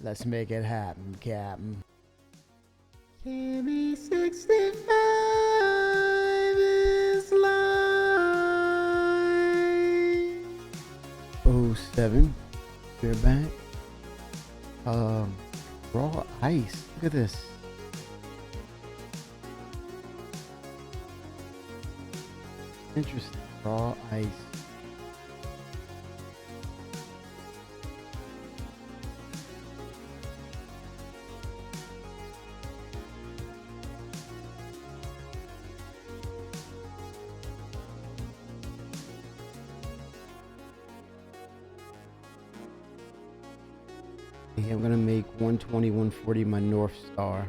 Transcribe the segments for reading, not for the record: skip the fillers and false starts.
Let's make it happen, Captain. KB 65 is live. Oh 07, we're back. Raw ice. Look at this. Interesting. Raw ice. I'm gonna make 120, 140 my North Star.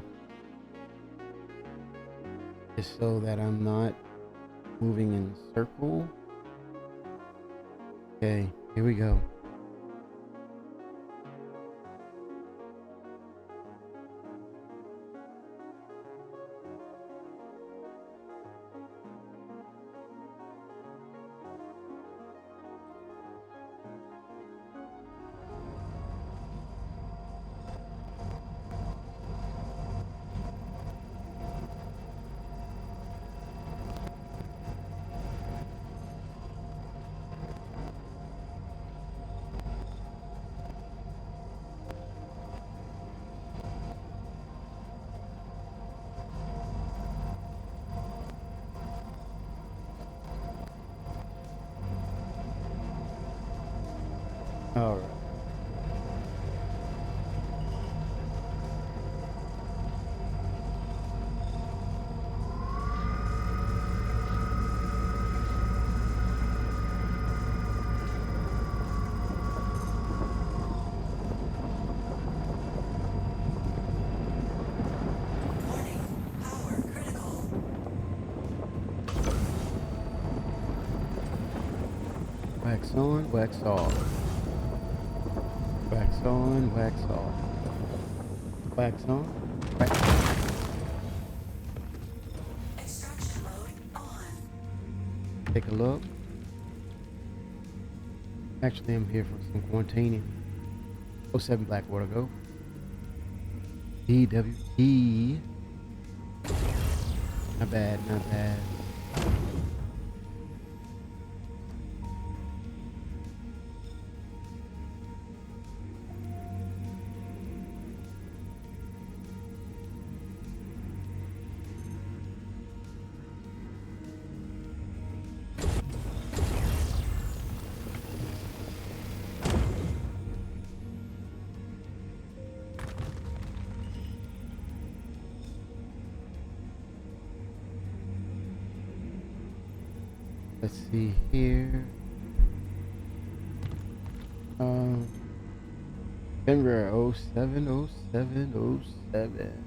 Just so that I'm not moving in a circle. Okay, here we go. All right. Wax on, wax off. Wax on, wax off. Wax on, wax off. Extraction mode on. Take a look. Actually, I'm here for some quarantining. 07 Blackwater, go. DWE. Not bad, not bad. Let's see here. Denver 070707.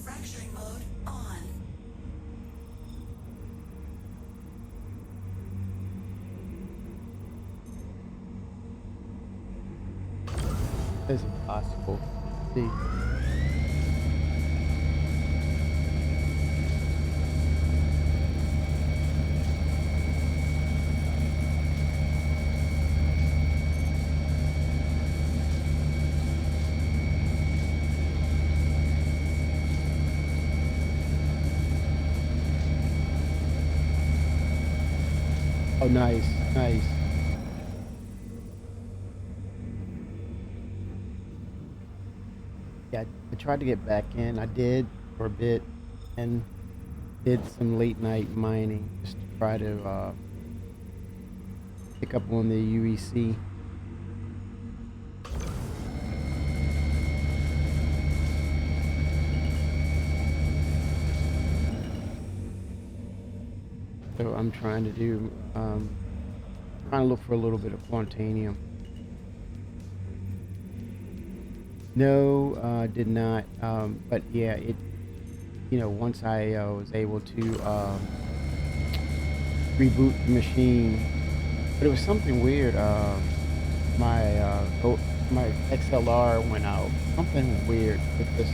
Fracturing mode on. It's impossible. See. Oh, nice, nice. Yeah, I tried to get back in. I did for a bit and did some late night mining just to try to pick up on the UEC. So I'm trying to do, trying to look for a little bit of Quantanium. No, did not. But yeah, it, once I was able to reboot the machine, but it was something weird. My XLR went out. Something weird with this.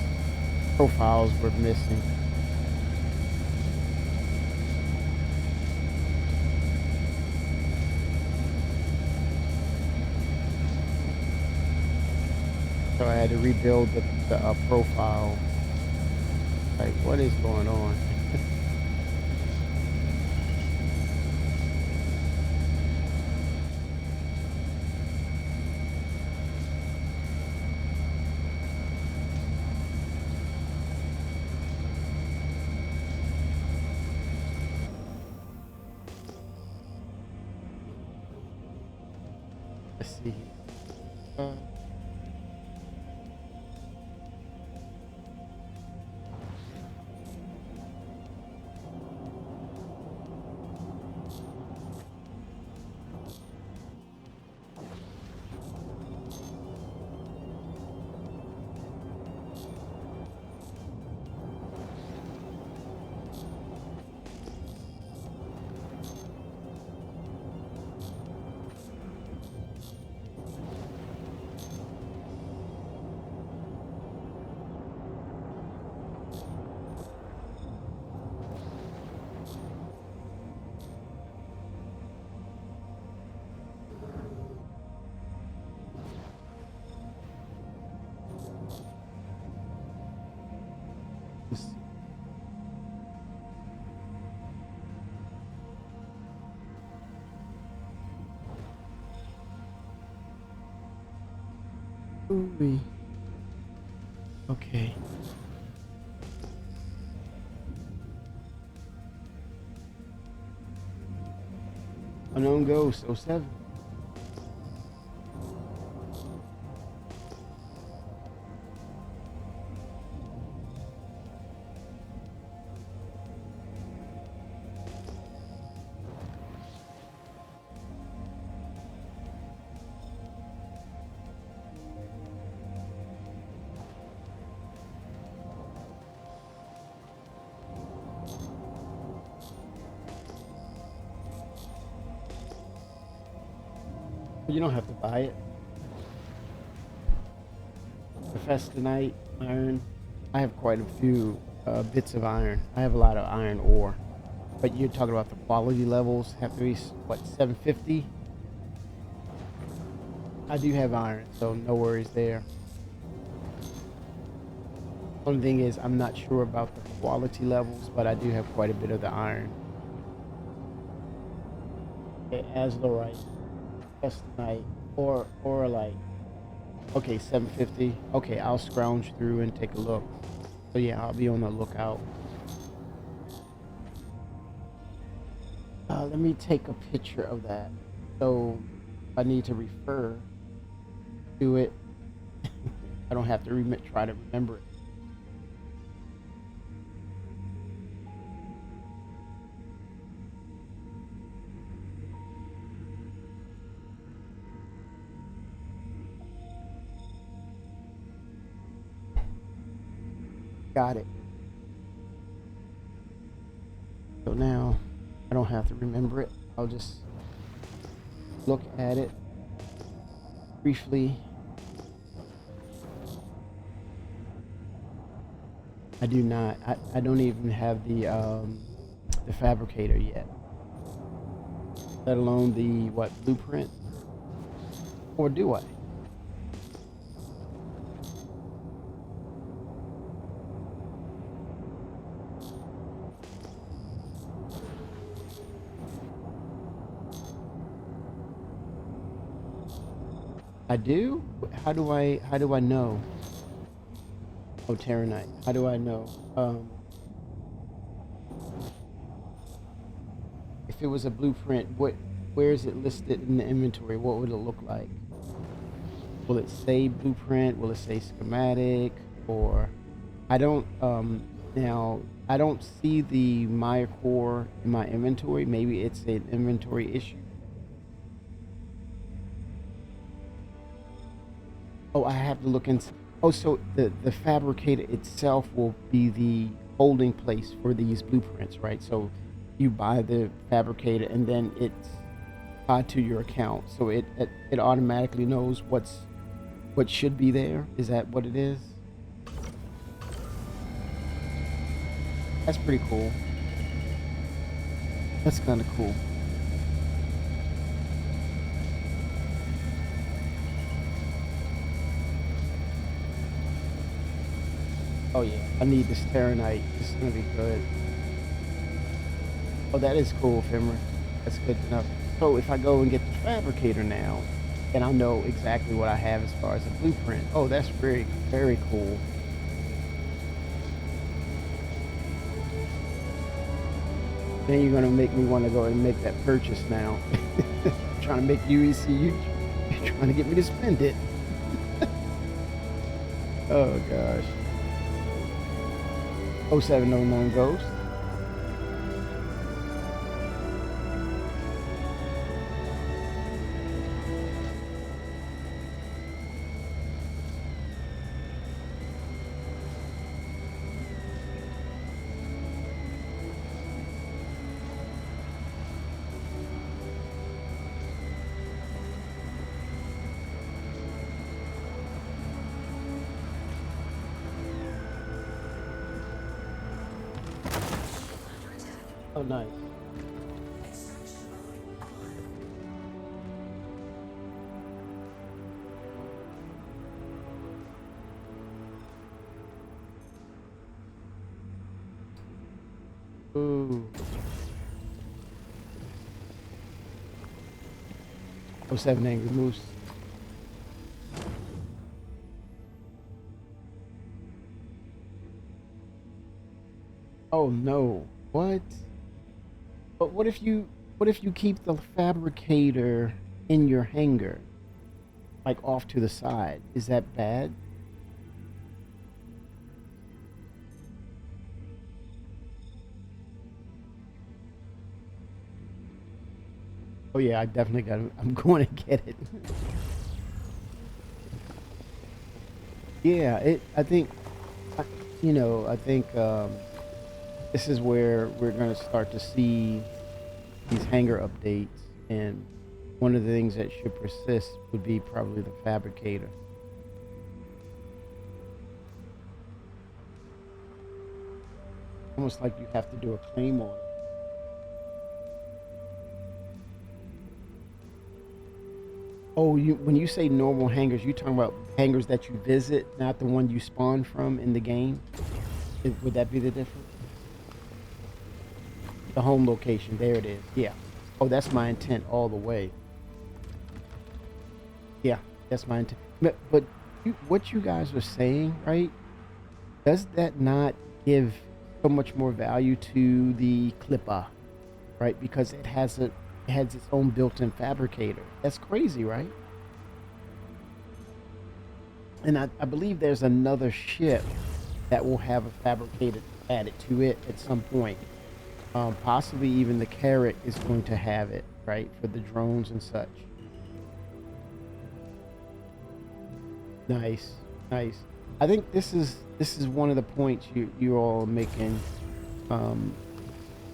Profiles were missing. So I had to rebuild the profile. Like, what is going on? Let's see. Ooh-wee. Okay. Unknown Ghost 07. You don't have to buy it. Professionite iron. I have quite a few bits of iron. I have a lot of iron ore. But you're talking about the quality levels have to be, what, 750? I do have iron, so no worries there. Only thing is, I'm not sure about the quality levels, but I do have quite a bit of the iron. Okay, azurite, Estonite, or like, okay, 750. Okay, I'll scrounge through and take a look. So yeah, I'll be on the lookout. Let me take a picture of that. So if I need to refer to it, I don't have to try to remember it. Got it. So now I don't have to remember it. I'll just look at it briefly. I do not. I don't even have the fabricator yet. Let alone the what, blueprint? Or do I? I do? How do I know? Oh, Terranite. How do I know? If it was a blueprint, where is it listed in the inventory? What would it look like? Will it say blueprint? Will it say schematic? Or I don't now I don't see the Maya core in my inventory. Maybe it's an inventory issue. Oh, I have to look into. Oh, so the fabricator itself will be the holding place for these blueprints, right? So you buy the fabricator and then it's tied to your account, so it automatically knows what should be there. Is that what it is? That's pretty cool. That's kind of cool. Oh yeah, I need this Terranite. This is gonna be good. Oh, that is cool, Fimmer. That's good to know. So if I go and get the fabricator now, then I'll know exactly what I have as far as a blueprint. Oh, that's very, very cool. Then you're gonna make me want to go and make that purchase now. Trying to make UEC, you're trying to get me to spend it. Oh gosh. 0709 Ghost. Oh, nice. Extraction mode on. Ooh. 07 Angry Moose. Oh no. What? But what if you What if you keep the fabricator in your hangar, like off to the side? Is that bad? Oh yeah, I definitely got it. I'm going to get it. Yeah, it. I think, I- I think this is where we're going to start to see these hangar updates, and one of the things that should persist would be probably the fabricator. Almost like you have to do a claim on it. Oh, you when you say normal hangars, you talking about hangars that you visit, not the one you spawn from in the game? Would that be the difference? The home location, there it is. Yeah. Oh, that's my intent all the way. Yeah, that's my intent. But what you guys are saying, right? Does that not give so much more value to the Clipper, right? Because it has its own built-in fabricator. That's crazy, right? And I believe there's another ship that will have a fabricator added to it at some point. Possibly even the Carrot is going to have it, right, for the drones and such. Nice, nice. I think this is one of the points you all are making. Um,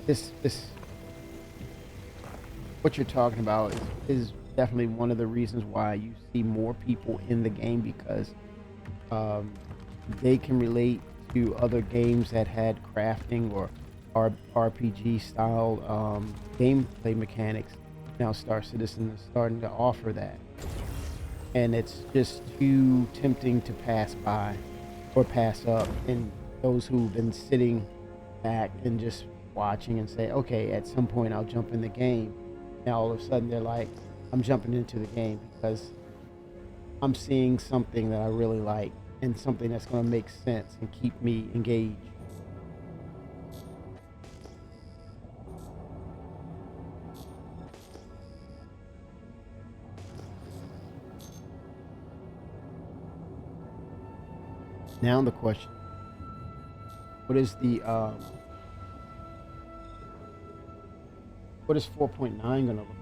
this what you're talking about is definitely one of the reasons why you see more people in the game, because um, they can relate to other games that had crafting or RPG style gameplay mechanics. Now Star Citizen is starting to offer that, and it's just too tempting to pass by or pass up. And those who've been sitting back and just watching and say, okay, at some point I'll jump in the game. Now all of a sudden they're like, I'm jumping into the game because I'm seeing something that I really like and something that's going to make sense and keep me engaged. Now the question: what is the what is 4.9 going to look like?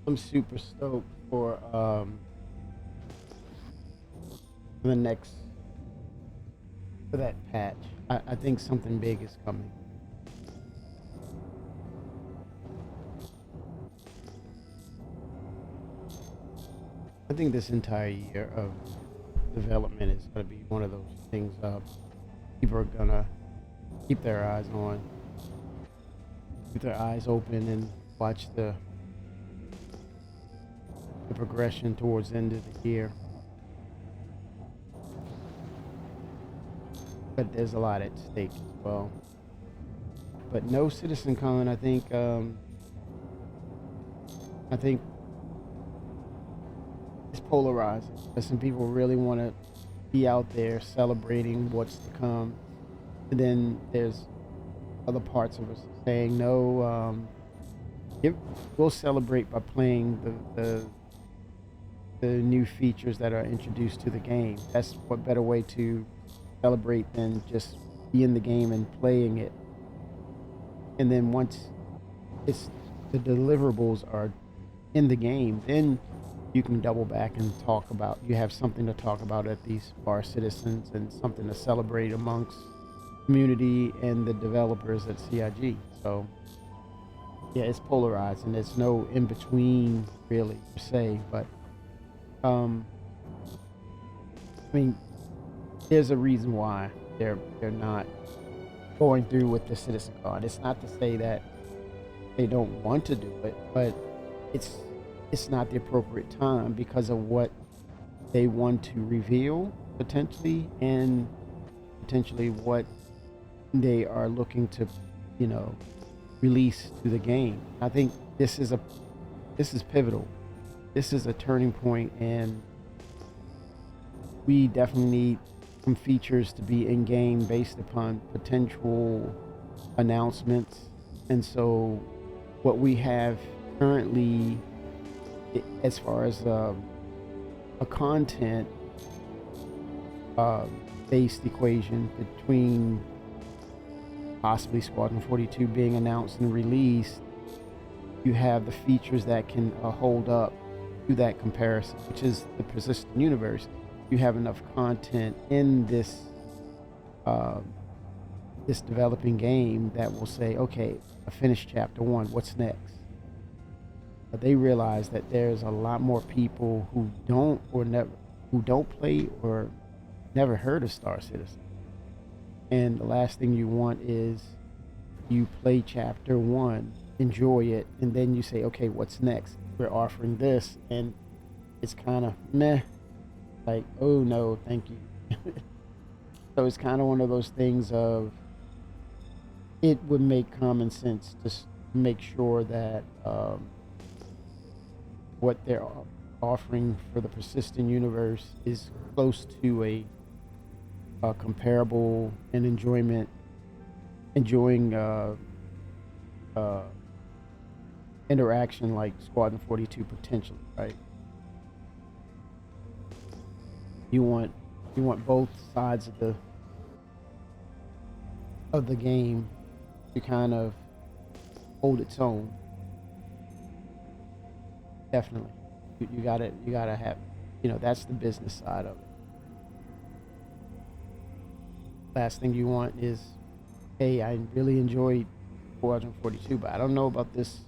I'm super stoked for the next for that patch. I think something big is coming. I think this entire year of development is going to be one of those things people are gonna keep their eyes on, keep their eyes open, and watch the progression towards the end of the year. But there's a lot at stake as well. But no CitizenCon, I think it's polarizing. But some people really want to be out there celebrating what's to come, and then there's other parts of us saying no. It, we'll celebrate by playing the new features that are introduced to the game. That's what better way to celebrate than just be in the game and playing it. And then once it's the deliverables are in the game, then you can double back and talk about. You have something to talk about at these Star Citizens and something to celebrate amongst community and the developers at CIG. So yeah, it's polarized and there's no in between really per se. But I mean, there's a reason why they're not going through with the citizen card. It's not to say that they don't want to do it, but it's not the appropriate time because of what they want to reveal potentially and potentially what they are looking to, you know, release to the game. I think this is pivotal. This is a turning point, and we definitely need some features to be in game based upon potential announcements. And so what we have currently as far as a content based equation between possibly Squadron 42 being announced and released, you have the features that can hold up to that comparison, which is the persistent universe. You have enough content in this this developing game that will say, okay, I finished chapter 1, what's next? But they realize that there's a lot more people who don't play or never heard of Star Citizen. And the last thing you want is you play chapter 1, enjoy it, and then you say, okay, what's next? We're offering this, and it's kind of meh, like, oh no, thank you. So it's kind of one of those things of, it would make common sense to make sure that what they're offering for the persistent universe is close to a comparable and enjoying interaction like Squadron 42 potentially, right? You want both sides of the game to kind of hold its own. Definitely, you gotta have, that's the business side of it. Last thing you want is, hey, I really enjoyed Squadron 42, but I don't know about this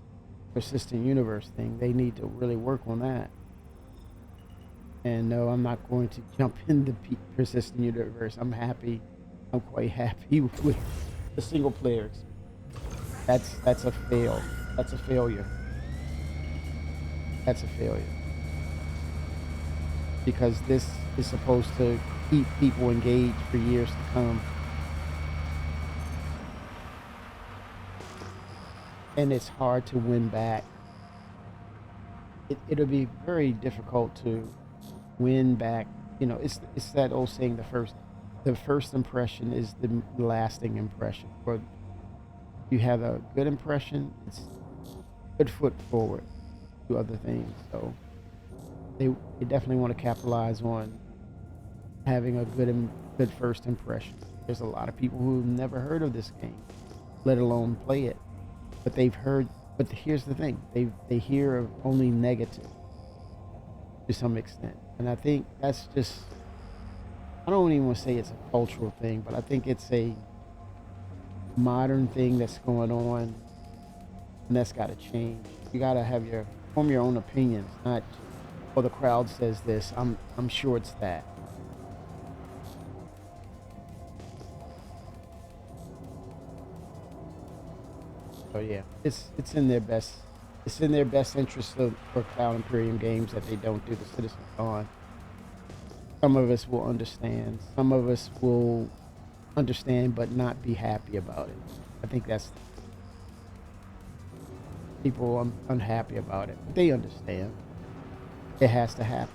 persistent universe thing. They need to really work on that. And no, I'm not going to jump in the persistent universe. I'm quite happy with the single player experience. That's a fail. That's a failure. That's a failure. Because this is supposed to keep people engaged for years to come. And it's hard to win back. It'll be very difficult to win back. It's that old saying, the first impression is the lasting impression. Or you have a good impression, it's good foot forward to other things. So they definitely want to capitalize on having a good first impression. There's a lot of people who've never heard of this game, let alone play it. But they've heard. But here's the thing: they hear of only negative to some extent, and I think that's just. I don't even want to say it's a cultural thing, but I think it's a modern thing that's going on, and that's got to change. You got to form your own opinions, not, well, the crowd says this. I'm sure it's that. So yeah, it's in their best. It's in their best interest for Cloud Imperium Games that they don't do the Citizen Con. Some of us will understand. Some of us will understand, but not be happy about it. I think that's people unhappy about it. They understand. It has to happen.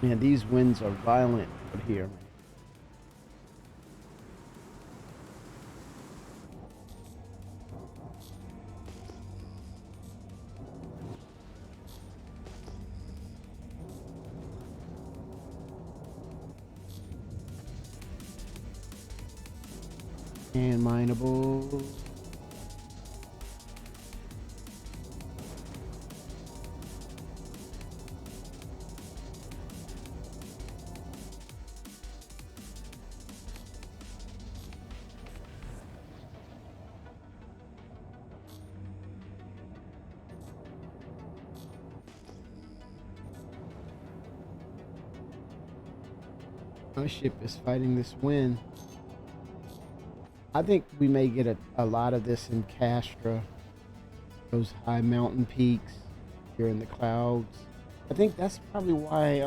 Man, these winds are violent out here. And mineable. My ship is fighting this wind. I think we may get a lot of this in Castra, those high mountain peaks here in the clouds. I think that's probably why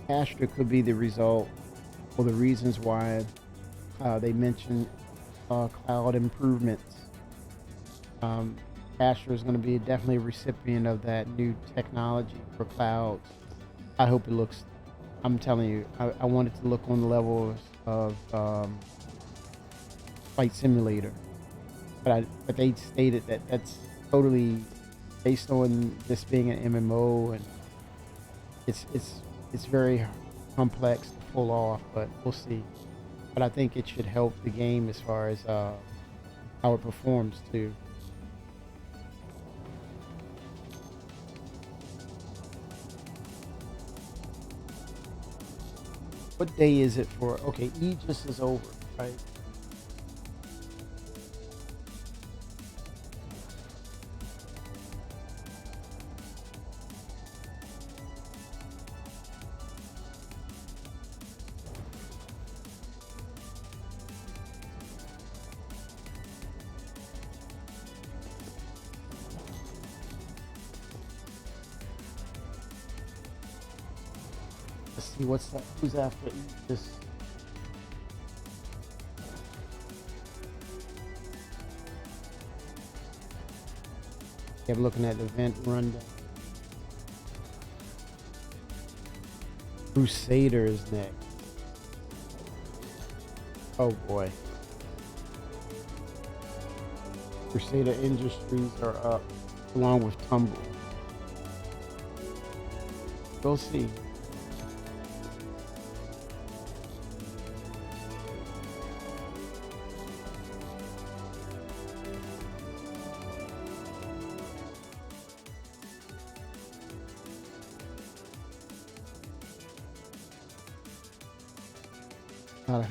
Castra could be the result or the reasons why they mentioned cloud improvements. Castra is going to be definitely a recipient of that new technology for clouds. I hope it looks. I'm telling you, I want it to look on the level of Flight Simulator, but they stated that that's totally based on this being an MMO, and it's very complex to pull off, but we'll see. But I think it should help the game as far as how it performs too. What day is it for? Okay, Aegis is over, right? Let's see what's that. Who's after Aegis? Yeah, I'm looking at the event rundown. Crusader is next. Oh boy. Crusader Industries are up, along with Tumble. We'll see.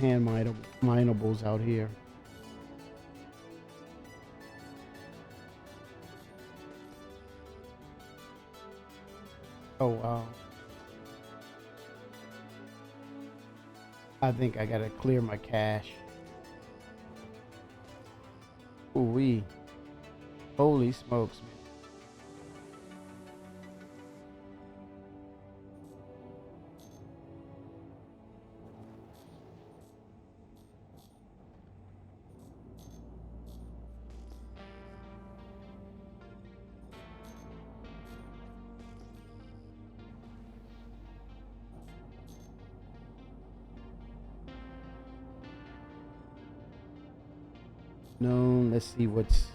A lot of minables out here. Oh wow. I think I gotta clear my cache. Ooh wee. Holy smokes, man. No, let's see what's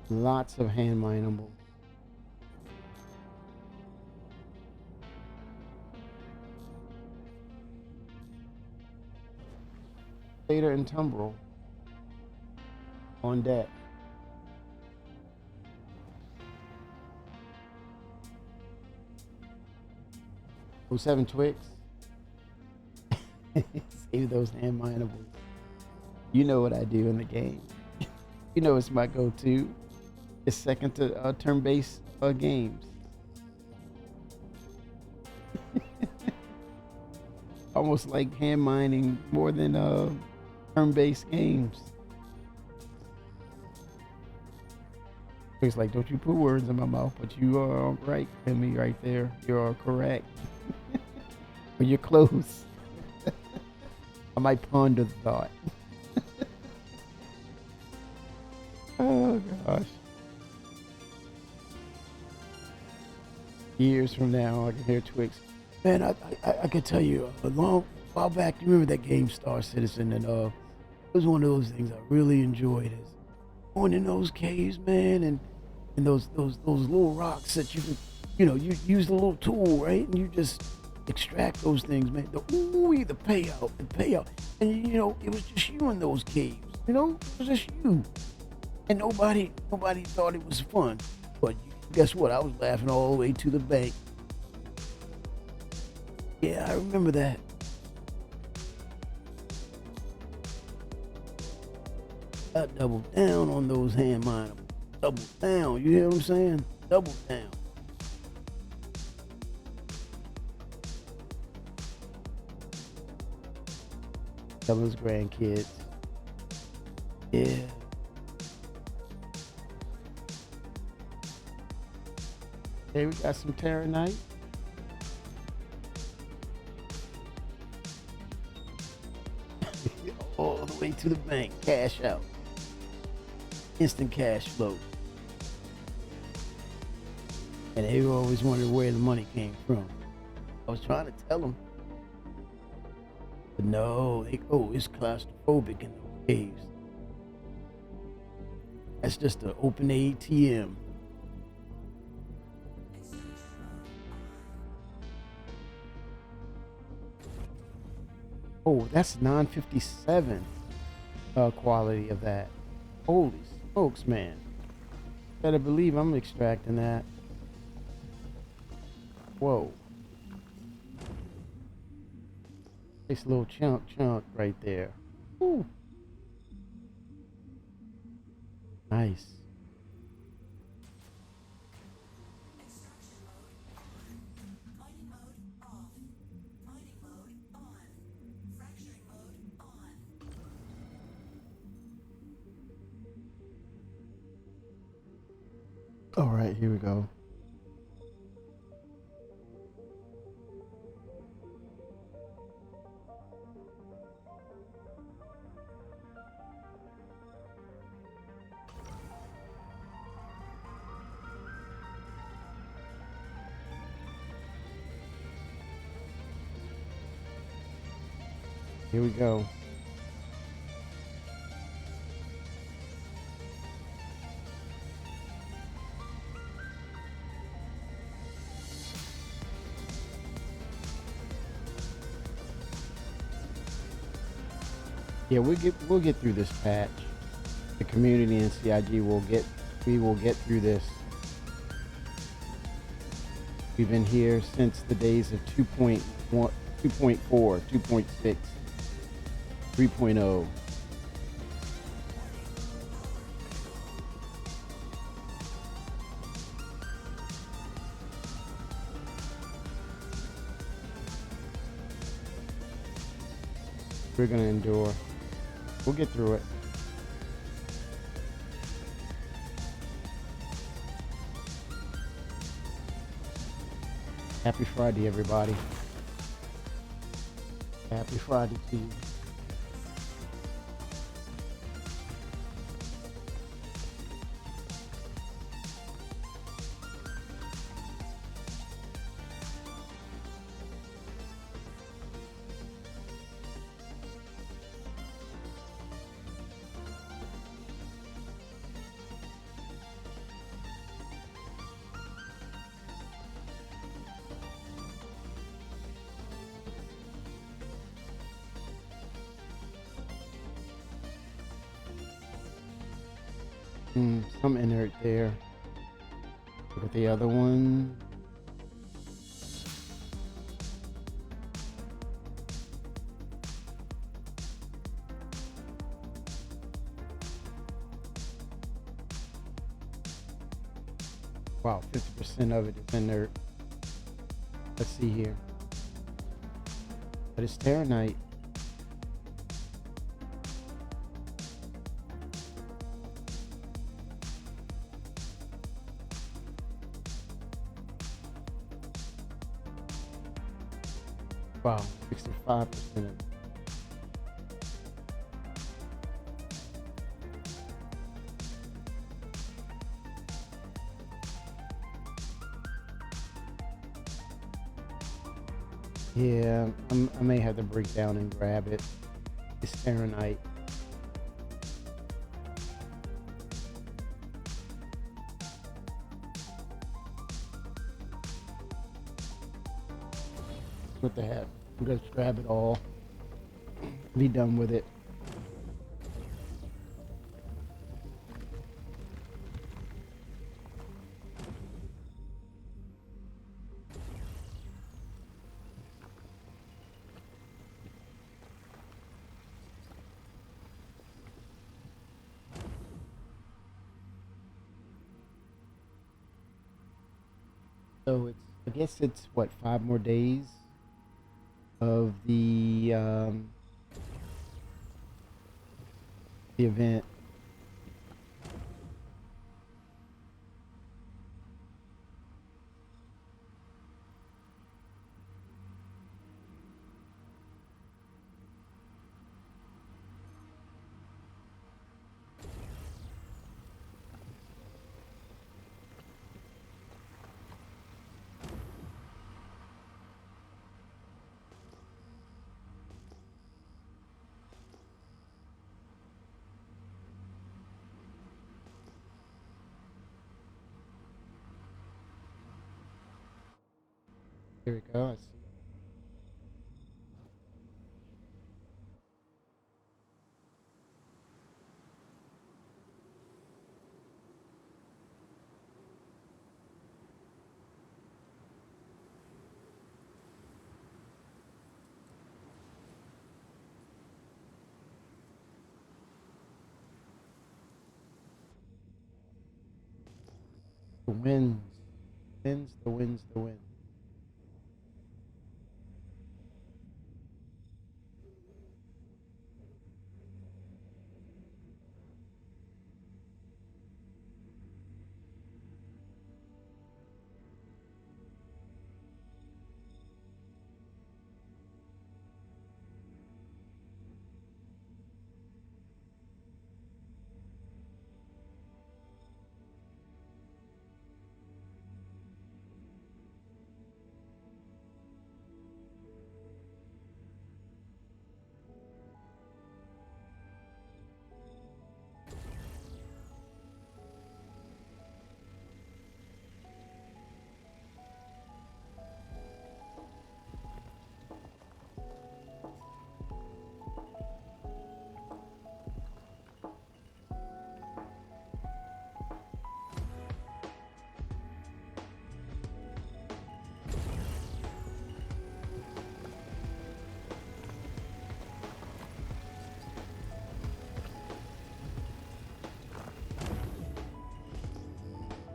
lots of hand mineable. Vader and Tumbrel on deck. Oh, 07 Twix. Save those hand minables. You know what I do in the game. You know it's my go-to. It's second to turn-based games. Almost like hand mining more than turn-based games. It's like, don't you put words in my mouth, but you are right, Timmy, right there. You are correct. But you're close. I might ponder the thought. Oh gosh. Years from now, I can hear Twix. Man, I could tell you a long while back. You remember that game Star Citizen, and it was one of those things I really enjoyed. Is going in those caves, man, and those little rocks that you could, you use the little tool, right, and you just extract those things, man. The payout, and it was just you in those caves. It was just you, and nobody thought it was fun. But guess what? I was laughing all the way to the bank. Yeah, I remember that. I doubled down on those hand mines. Double down. You hear what I'm saying? Double down. Some of his grandkids. Yeah. Hey, we got some Terranite. All the way to the bank. Cash out. Instant cash flow. And they always wondered where the money came from. I was trying to tell them. But no, it's claustrophobic in those caves. That's just an open ATM. Oh, that's 957 quality of that. Holy smokes, man. Better believe I'm extracting that. Whoa. Nice little chunk right there. Ooh. Nice. Mining mode off. Mining mode on. Fracturing mode on. All right, here we go. Here we go. Yeah, we'll get through this patch. The community and CIG we will get through this. We've been here since the days of 2.1, 2.4, 2.6, 3.0. We're gonna endure. We'll get through it. Happy Friday, everybody. Happy Friday to you. Some inert there. Look at the other one. Wow, 50% of it is inert. Let's see here. But it's Terranite. Wow, 65% of it. Yeah, I may have to break down and grab it. It's Fahrenheit. What the heck? I'm gonna grab it all. Be done with it. So it's, I guess it's what, 5 more days of the event. Here we go. I see. The winds.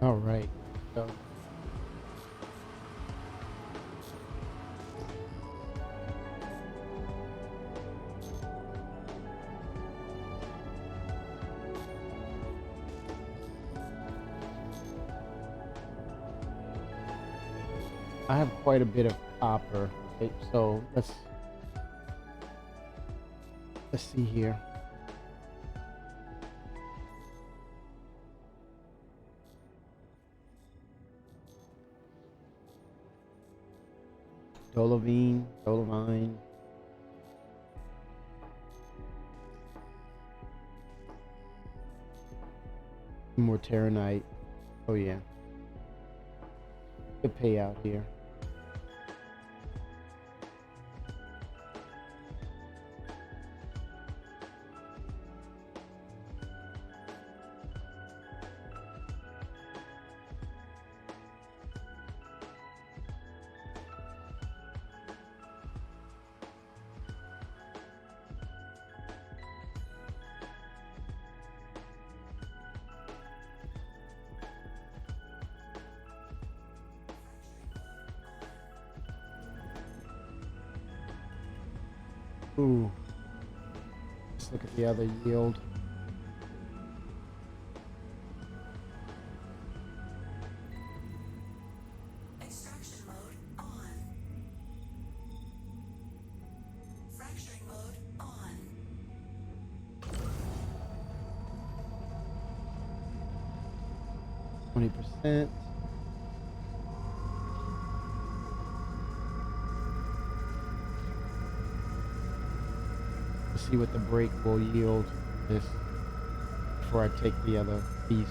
All right. So I have quite a bit of copper. Okay, so let's see here. Dolovine. More Terranite. Oh yeah. Good payout here. Ooh. Let's look at the other yield. Extraction mode on. Fracturing mode on. 20%. see what the brake will yield this before I take the other piece.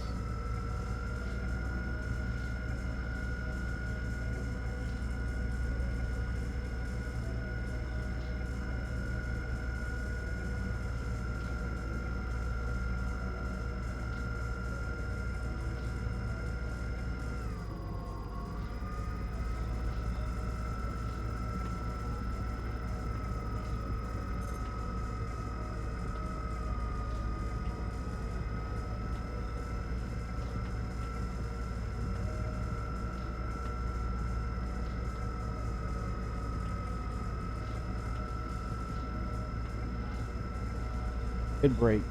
Good brake.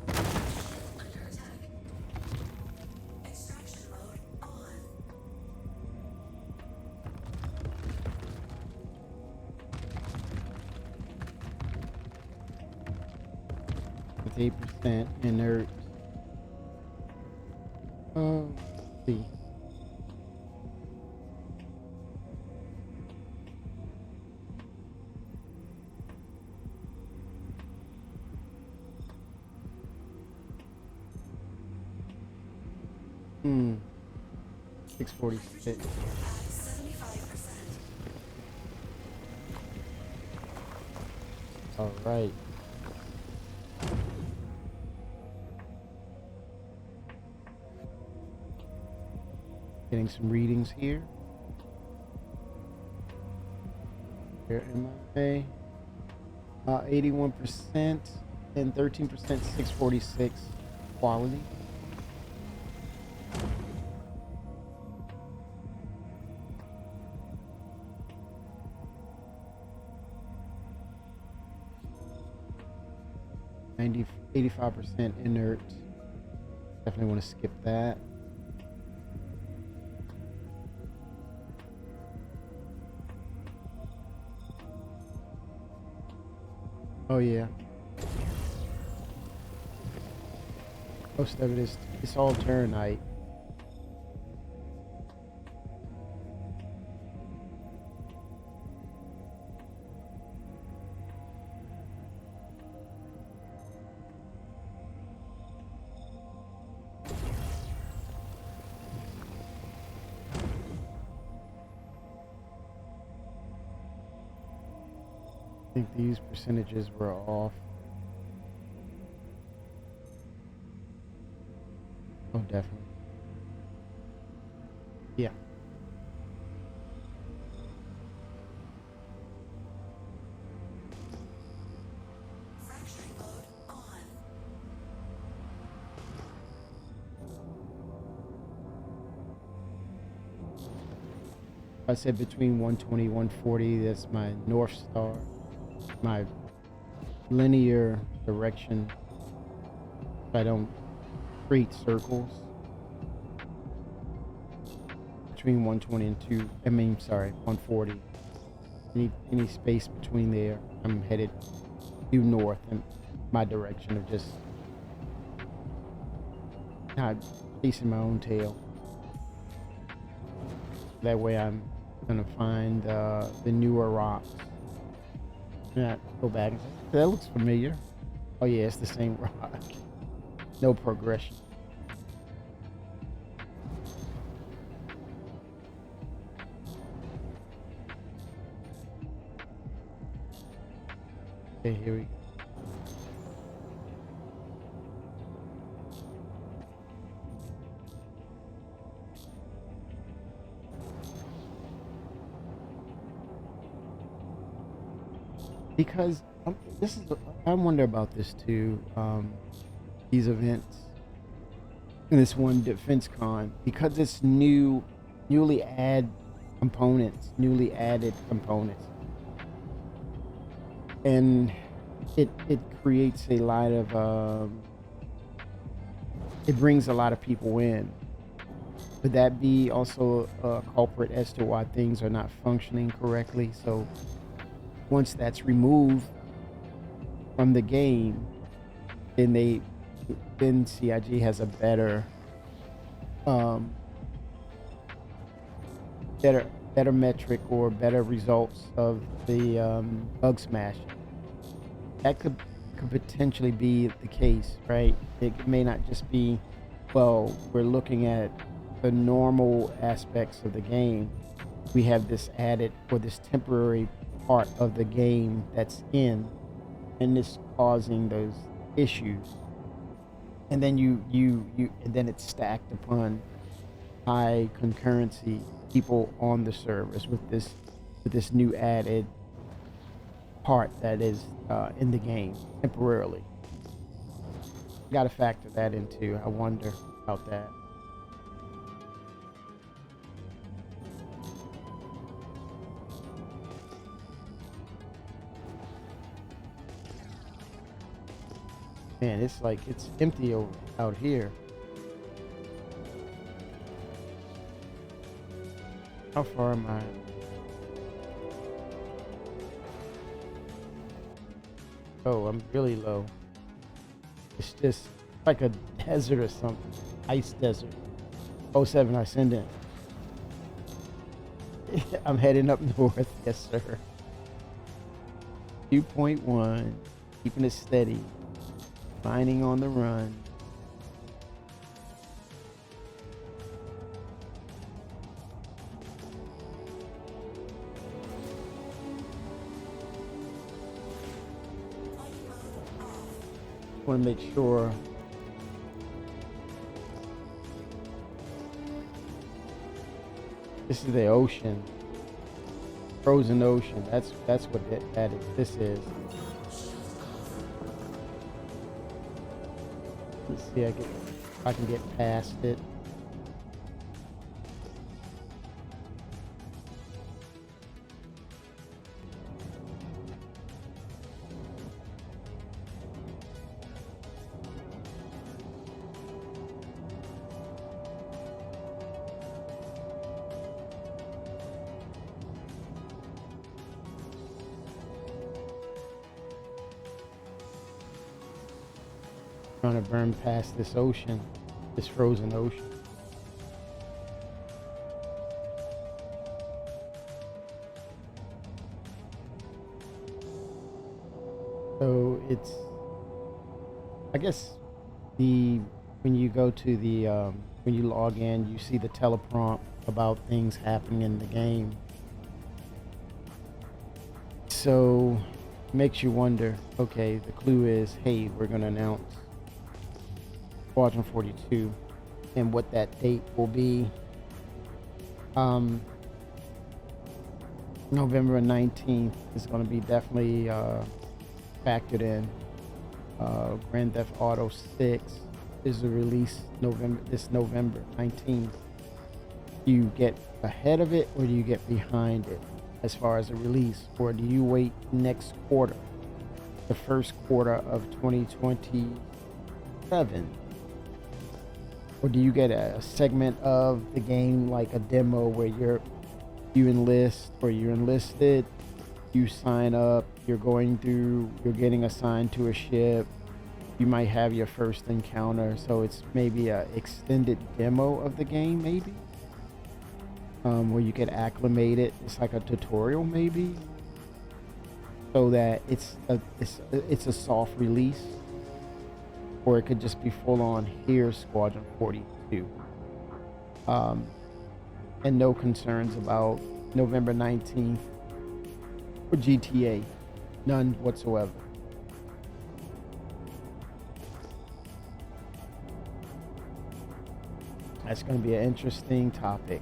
Under attack. Extraction mode on. With 8% inert. Let's see. Hmm. 646. 75%. All right. Getting some readings here. Where am I? 81% and 13% 646 quality. Ninety 85% inert. Definitely want to skip that. Oh yeah. Most of it is it's all Terranite. I think these percentages were off. Oh, definitely. Yeah. Fracturing mode on. I said between 120 140. That's my North Star. My linear direction. I don't create circles. Between 120 and 140. Any space between there, I'm headed due north in my direction of just not chasing my own tail. That way I'm gonna find the newer rocks. Yeah, go back and say, that looks familiar. Oh yeah, it's the same rock. No progression. Okay, here we go. Because this is, I wonder about this too. These events, and this one Defense Con, because it's newly added components, and it creates a lot of it brings a lot of people in. Would that be also a culprit as to why things are not functioning correctly? So once that's removed from the game, then CIG has a um, better metric or better results of the bug smash. that could potentially be the case, right? It may not just be, well, we're looking at the normal aspects of the game. We have this added or this temporary part of the game that's in, and it's causing those issues. And then and then it's stacked upon high concurrency people on the servers with this new added part that is in the game temporarily. Got to factor that into. I wonder about that. Man, it's like it's empty out here. How far am I? Oh, I'm really low. It's just like a desert or something. Ice desert. Oh 07, I send in. I'm heading up north. Yes, sir. 2.1. Keeping it steady. Mining on the run. Want to make sure this is the ocean, frozen ocean. That's what that is. This is. Let's see. If I can get past it. Trying to burn past this ocean, this frozen ocean. So it's, I guess when you go to the when you log in, you see the teleprompt about things happening in the game. So it makes you wonder. Okay, the clue is, hey, we're gonna announce Squadron 42 and what that date will be. November 19th is going to be definitely factored in. Grand Theft Auto 6 is a release this November 19th. Do you get ahead of it or do you get behind it as far as a release, or do you wait next quarter, the first quarter of 2027? Or do you get a segment of the game, like a demo where you enlist or you're enlisted, you sign up, you're getting assigned to a ship, you might have your first encounter, so it's maybe a extended demo of the game, maybe, where you get acclimated. It's like a tutorial, maybe, so that it's a soft release. Or it could just be full on, here's Squadron 42. And no concerns about November 19th for GTA. None whatsoever. That's going to be an interesting topic.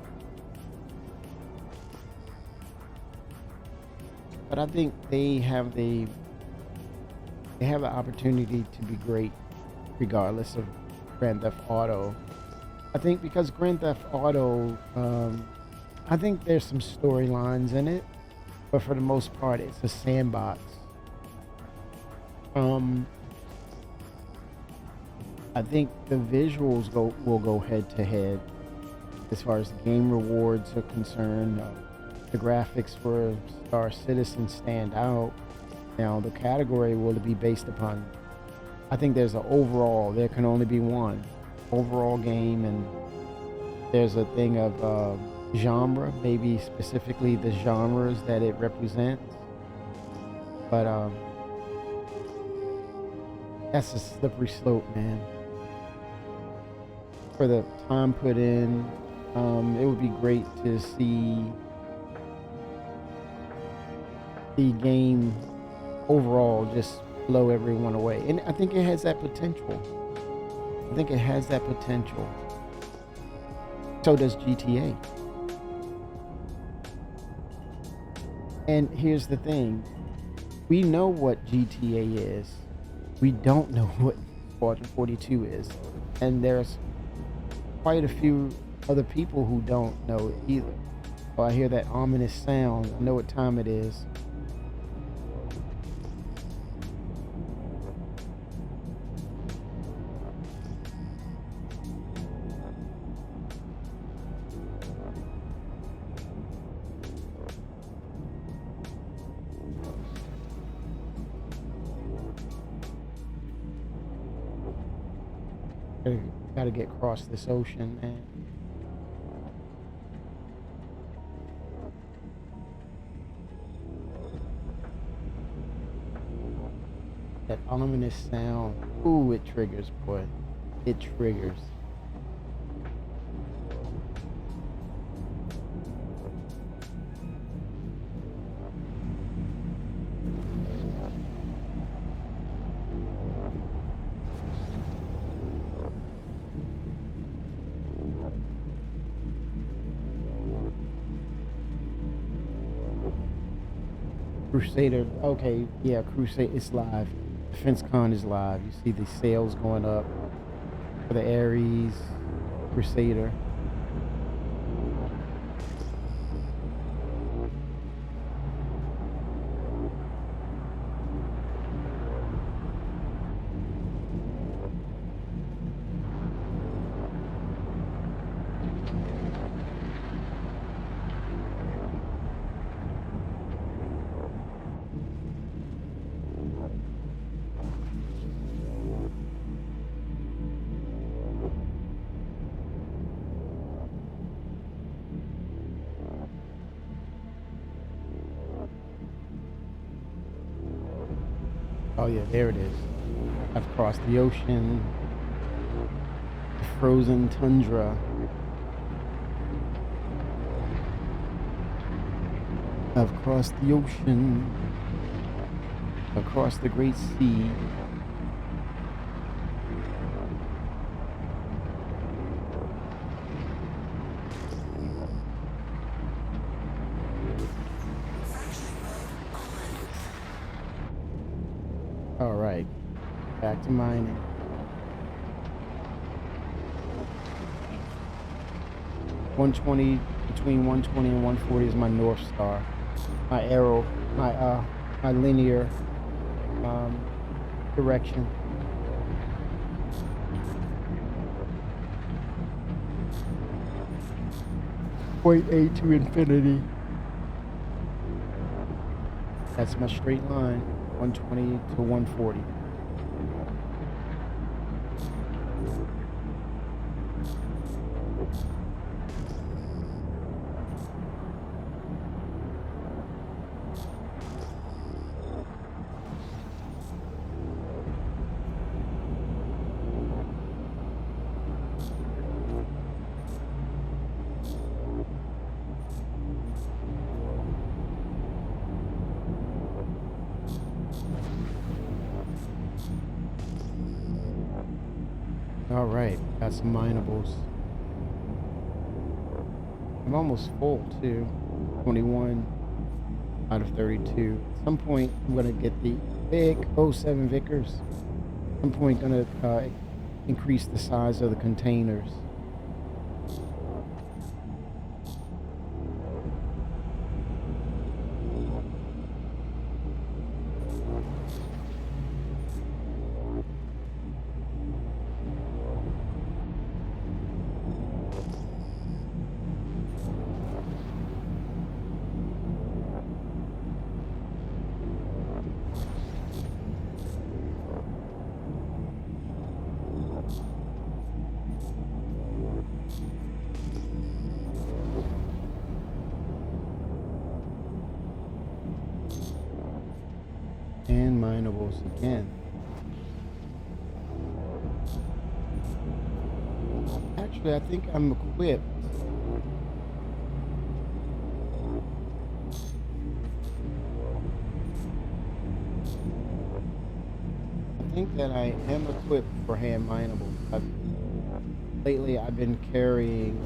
But I think they have the opportunity to be great regardless of Grand Theft Auto. I think because Grand Theft Auto, I think there's some storylines in it, but for the most part, it's a sandbox. I think the visuals will go head to head as far as the game rewards are concerned. The graphics for Star Citizen stand out. Now, the category will be based upon, I think there's an overall, there can only be one overall game, and there's a thing of genre, maybe specifically the genres that it represents. But That's a slippery slope, man. For the time put in, it would be great to see the game overall just blow everyone away. And I think it has that potential. I think it has that potential. So does GTA. And here's the thing. We know what GTA is. We don't know what Squadron 42 is. And there's quite a few other people who don't know it either. Oh, I hear that ominous sound. I know what time it is. Gotta get across this ocean, and that ominous sound. Ooh, it triggers, boy. It triggers. Crusader, okay, yeah, Crusade, it's live. DefenseCon is live. You see the sales going up for the Ares, Crusader. Oh yeah, there it is. I've crossed the ocean, the frozen tundra. I've crossed the ocean, across the great sea. All right, back to mining. Between 120 and 140 is my North Star. My arrow, my linear direction. Point A to infinity. That's my straight line, 120 to 140. All right, got some minables. I'm almost full too. 21 out of 32. At some point, I'm gonna get the big '07 Vickers. At some point, gonna increase the size of the containers. And minables again. Actually, I think I'm equipped. I think that I am equipped for hand mineable. Lately, I've been carrying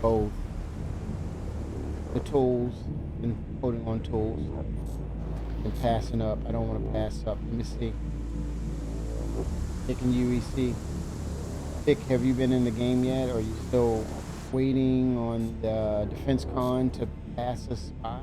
both the tools and holding on tools and passing up. I don't want to pass up. Let me see. Nick and UEC. Nick, have you been in the game yet? Or are you still waiting on the Defense Con to pass us by?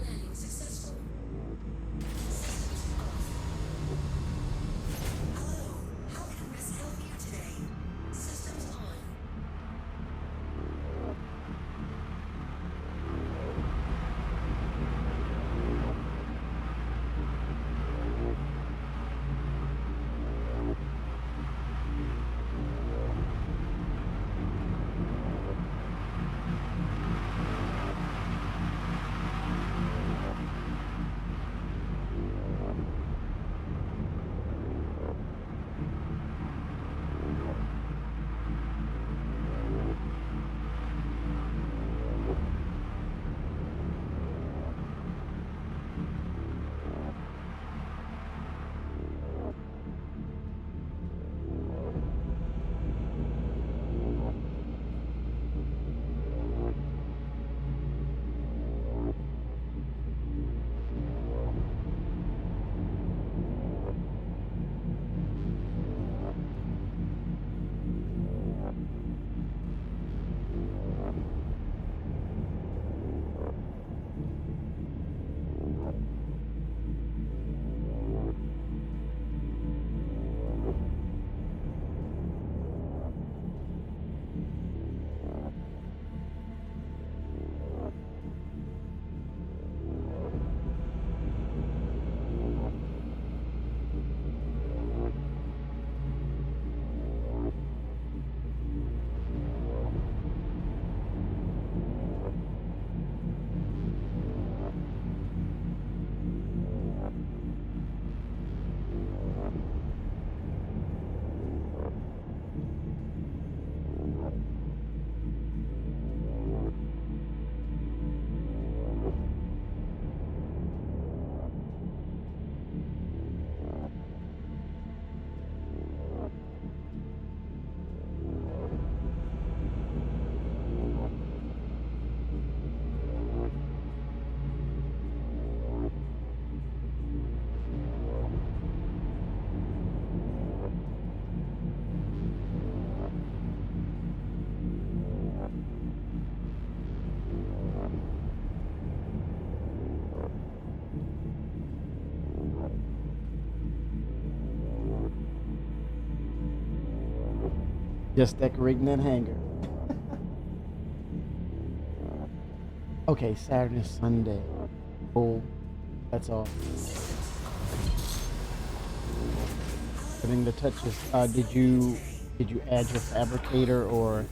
Landing successful. Systems off. Hello. How can Risk help you today? Systems on. Just decorating that hangar. Okay, Saturday, Sunday. Oh, that's all. Putting the touches. Did you add your fabricator, or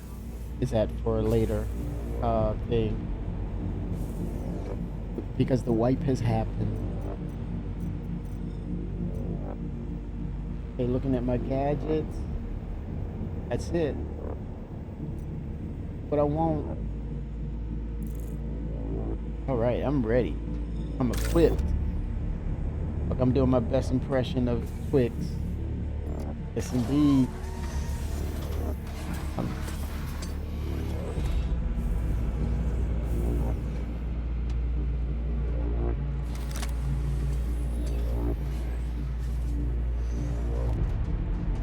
is that for a later thing? Because the wipe has happened. Okay, looking at my gadgets. That's it. What I want. All right, I'm ready. I'm equipped. Look, I'm doing my best impression of Twix. Yes, indeed. Um,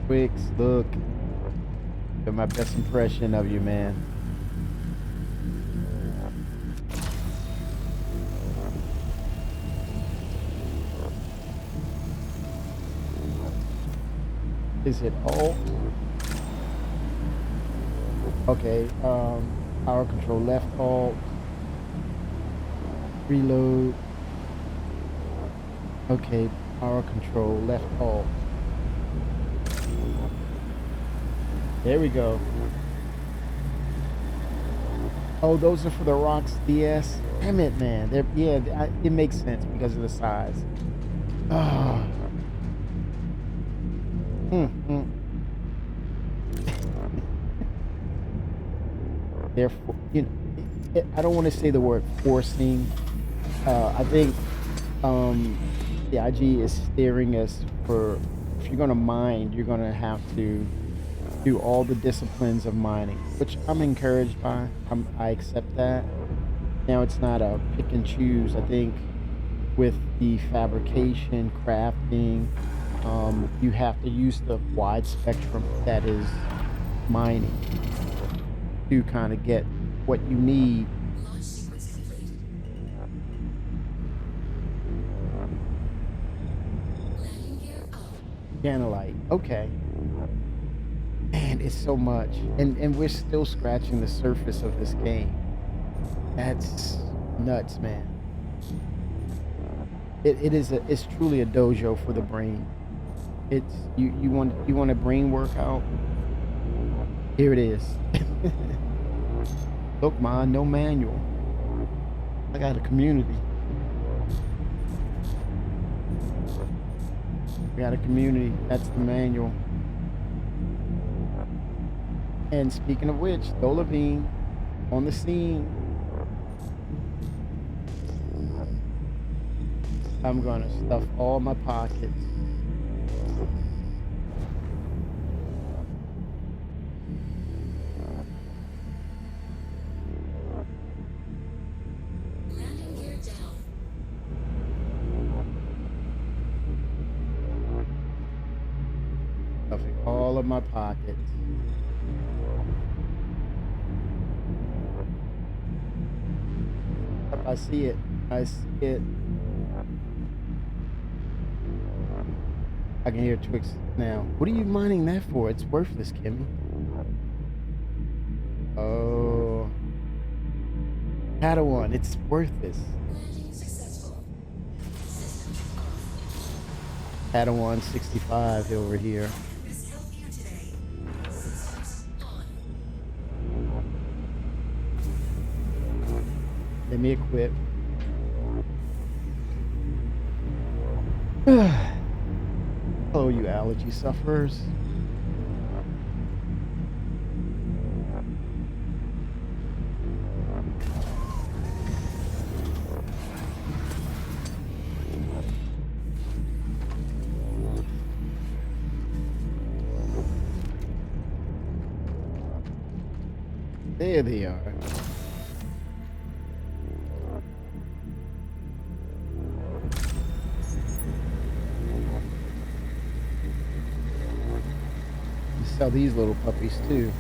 Twix, look. Doing my best impression of you, man. Is it all? Okay, power control left alt. Reload. Okay, power control, left alt. There we go. Oh, those are for the Rocks DS. Damn it, man. It makes sense because of the size. Oh. Mm. Therefore, I don't want to say the word forcing. I think the IG is steering us for, if you're going to mine, you're going to have to do all the disciplines of mining, which I'm encouraged by. I accept that. Now it's not a pick and choose. I think with the fabrication, crafting, you have to use the wide spectrum that is mining to kind of get what you need. Launch sequence complete. Landing gear up. Canalite. Okay. Man, it's so much. And we're still scratching the surface of this game. That's nuts, man. It's truly a dojo for the brain. It's you want a brain workout? Here it is. Look, man, no manual. I got a community. We got a community. That's the manual. And speaking of which, Dolavine on the scene. I'm gonna stuff all my pockets. Landing gear down. Stuffing all of my pockets. Yep, I see it. I see it. I can hear Twix now. What are you mining that for? It's worthless, Kimmy. Oh. Padawan, it's worthless. Landing successful. System off. Padawan 65 over here. Miss help you today. Systems on. Let me equip. Hello, you allergy sufferers. There they are. Sell these little puppies too.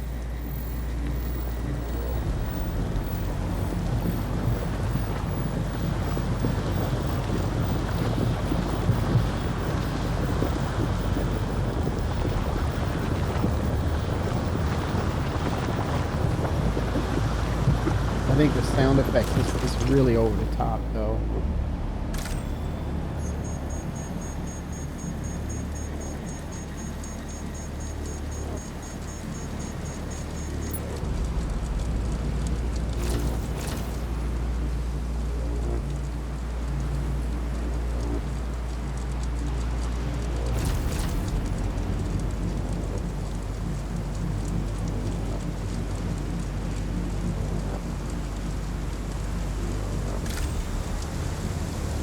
I think the sound effects is really over the top though.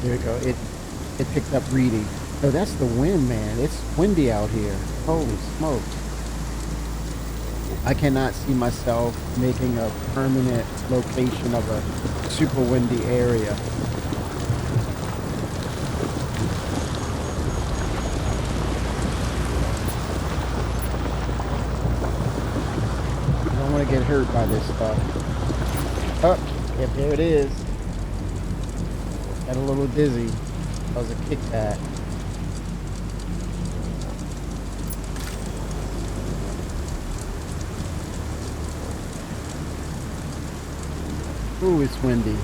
There we go. It picked up reading. Oh, that's the wind, man. It's windy out here. Holy smoke. I cannot see myself making a permanent location of a super windy area. I don't want to get hurt by this stuff. Oh, yep, there it is. Got a little dizzy. That was a kickback. Ooh, it's windy.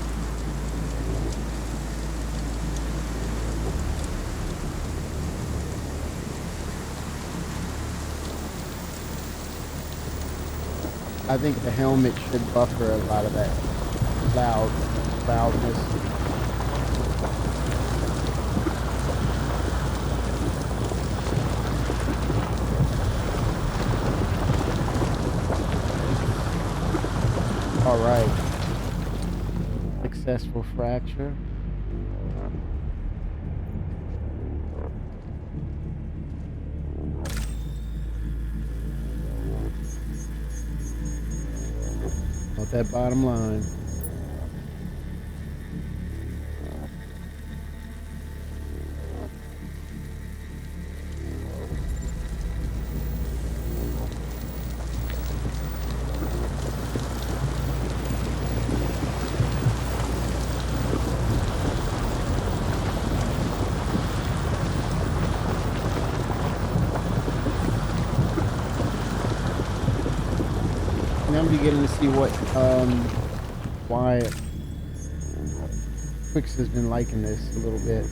I think the helmet should buffer a lot of that loudness. All right. Successful fracture. Not that bottom line. And I'm beginning to see why Twix has been liking this a little bit.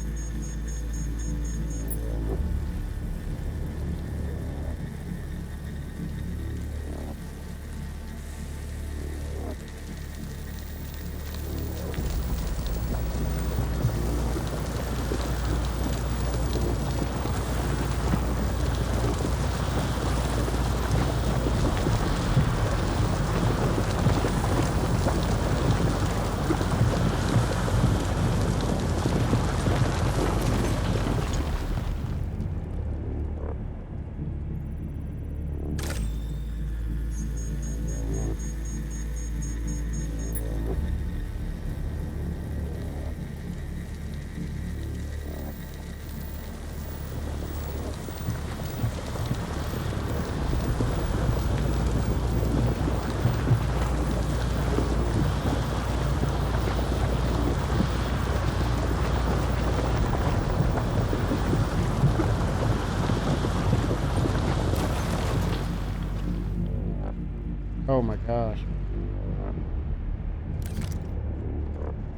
Oh my gosh.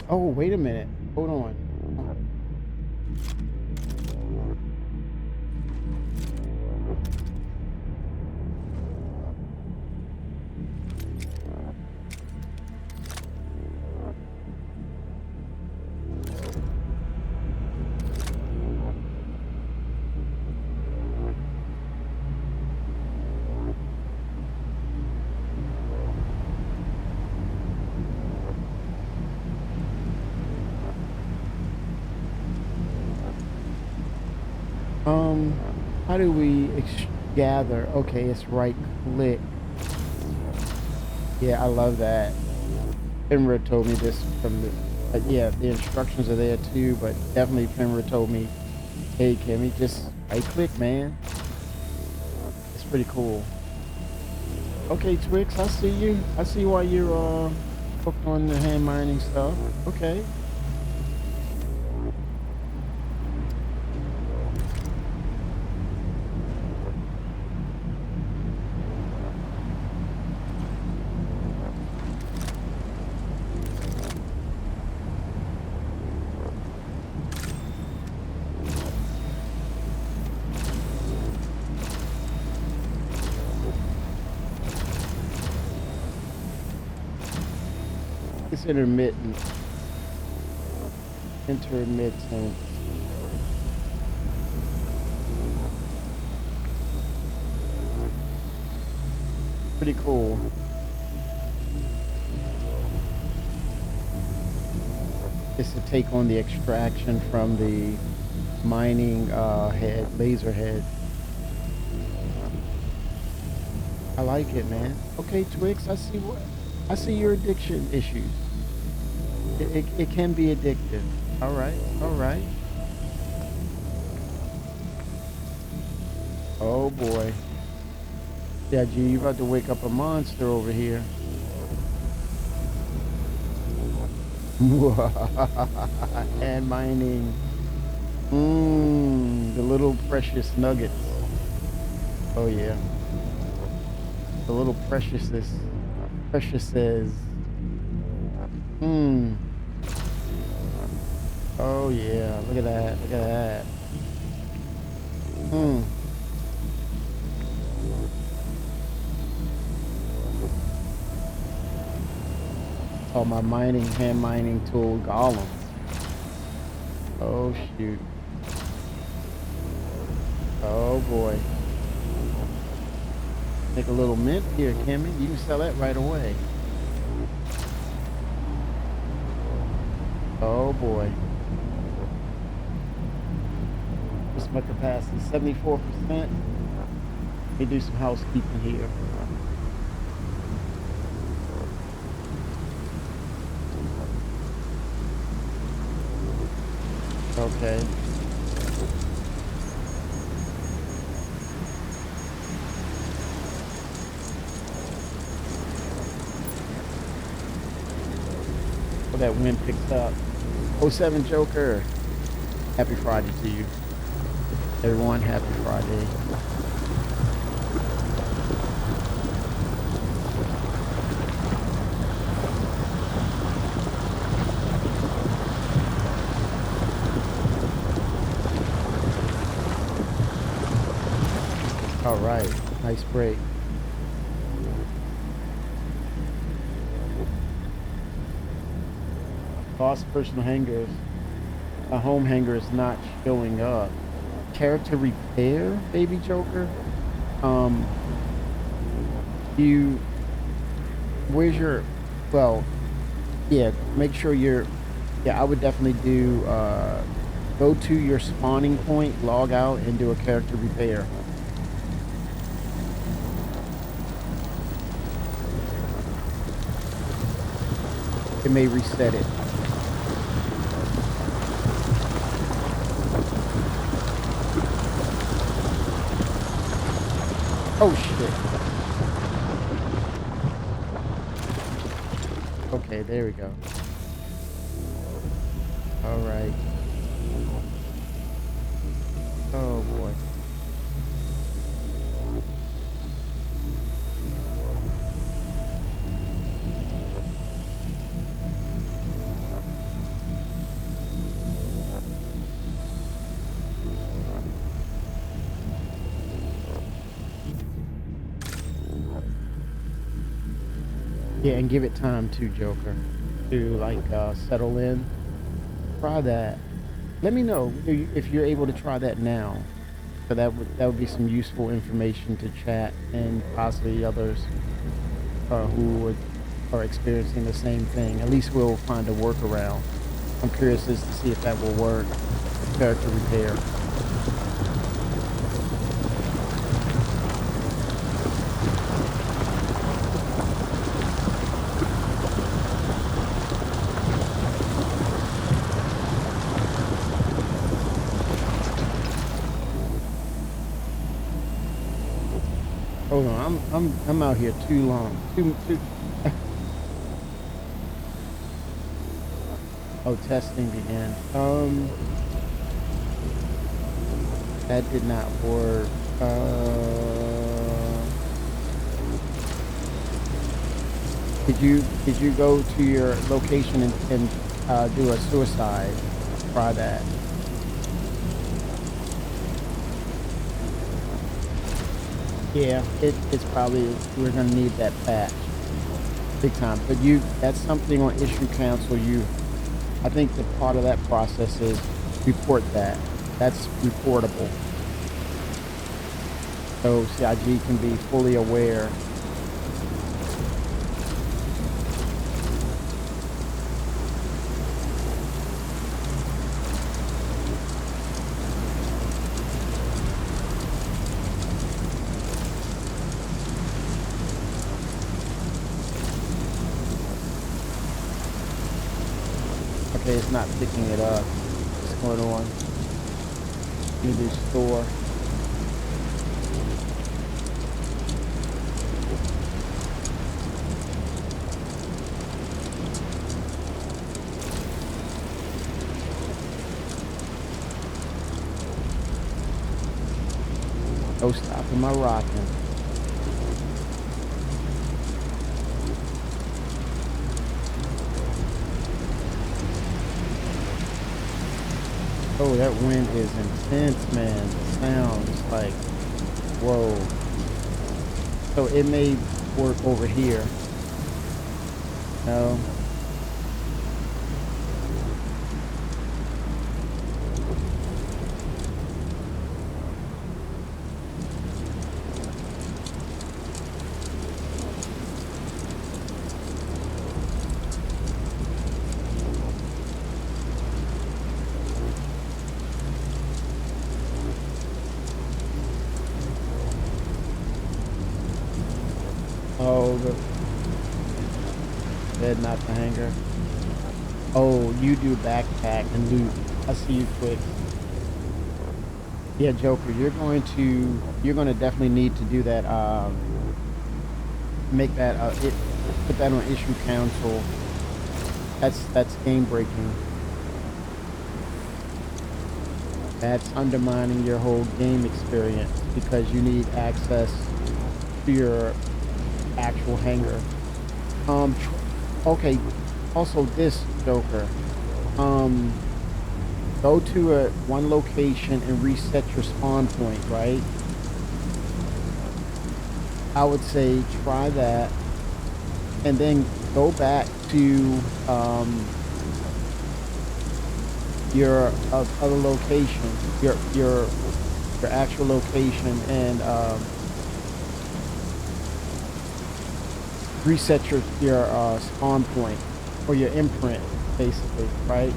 Oh, wait a minute. Hold on. Um, how do we gather? Okay, it's right click. Yeah, I love that. Finra told me this from the, yeah, the instructions are there too, but definitely Finra told me, hey, can we just right click, man? It's pretty cool. Okay, Twix, I see you. I see why you're hooked on the hand mining stuff. Okay. It's intermittent. Intermittent. Pretty cool. It's to take on the extraction from the mining head, laser head. I like it, man. Okay, Twix, I see your addiction issues. It can be addictive. All right, all right. Oh boy. Yeah, G, you about to wake up a monster over here. And mining. Mmm, the little precious nuggets. Oh yeah. The little preciouses. Mmm. Oh yeah, look at that, look at that. Mmm. all my hand mining tool golems. Oh shoot. Oh boy. Make a little mint here, Kimmy. You can sell that right away. Oh boy. What's my capacity? 74%. Let me do some housekeeping here. Okay. Oh, that wind picks up. '07 Joker. Happy Friday to you. Everyone, happy Friday. All right, nice break. Lost personal hangers. A home hanger is not showing up. Character repair, baby Joker. You. Where's your? Well, yeah. Make sure you're. Yeah, I would definitely do. Go to your spawning point, log out, and do a character repair. It may reset it. Oh shit. Okay, there we go. All right. Oh boy. Yeah, and give it time too, Joker, to like settle in. Try that. Let me know if you're able to try that now. So that would be some useful information to chat and possibly others are experiencing the same thing. At least we'll find a workaround. I'm curious as to see if that will work. Character repair. Hold on, I'm out here too long. Too. Oh, testing began. That did not work. Did you go to your location and do a suicide? Try that. Yeah, it's probably, we're gonna need that patch big time. But that's something on issue council. I think the part of that process is report that. That's reportable. So CIG can be fully aware. Okay, it's not picking it up. What's going on? Need to store. No stopping my rocking. Oh, that wind is intense, man. The sound is like, whoa. So it may work over here. No. said not the hanger. Oh, you do backpack and loot. I see you quick. Yeah, Joker, you're going to definitely need to do that. Make that put that on issue council. That's game breaking. That's undermining your whole game experience because you need access to your actual hangar. Okay. Also, this Joker. Go to one location and reset your spawn point. Right. I would say try that, and then go back to your other location, your actual location, and reset your spawn point or your imprint, basically, right?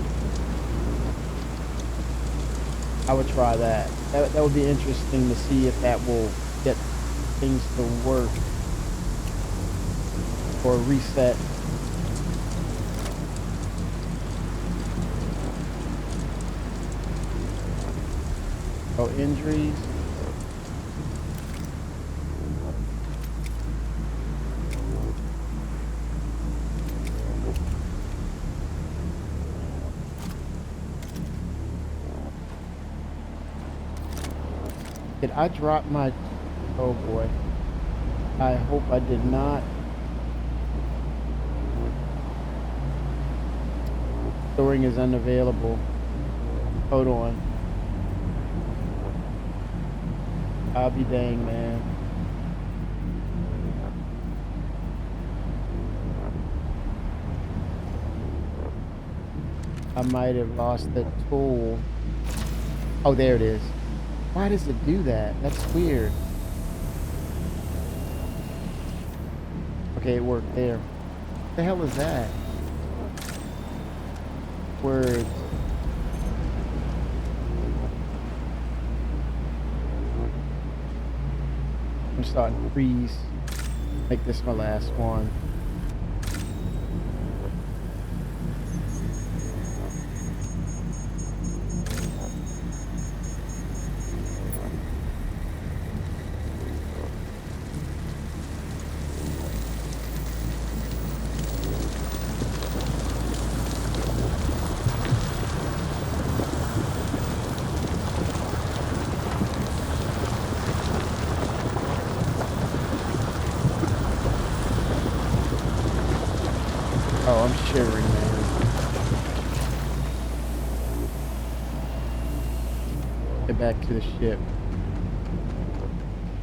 I would try that. That would be interesting to see if that will get things to work or reset. Oh, injuries. Did I drop my... Oh boy. I hope I did not. Storing is unavailable. Hold on. I'll be dang, man. I might have lost the tool. Oh, there it is. Why does it do that? That's weird. Okay, it worked there. What the hell is that? Words. I'm starting to freeze. Make this my last one. Oh, I'm shivering, man. Get back to the ship.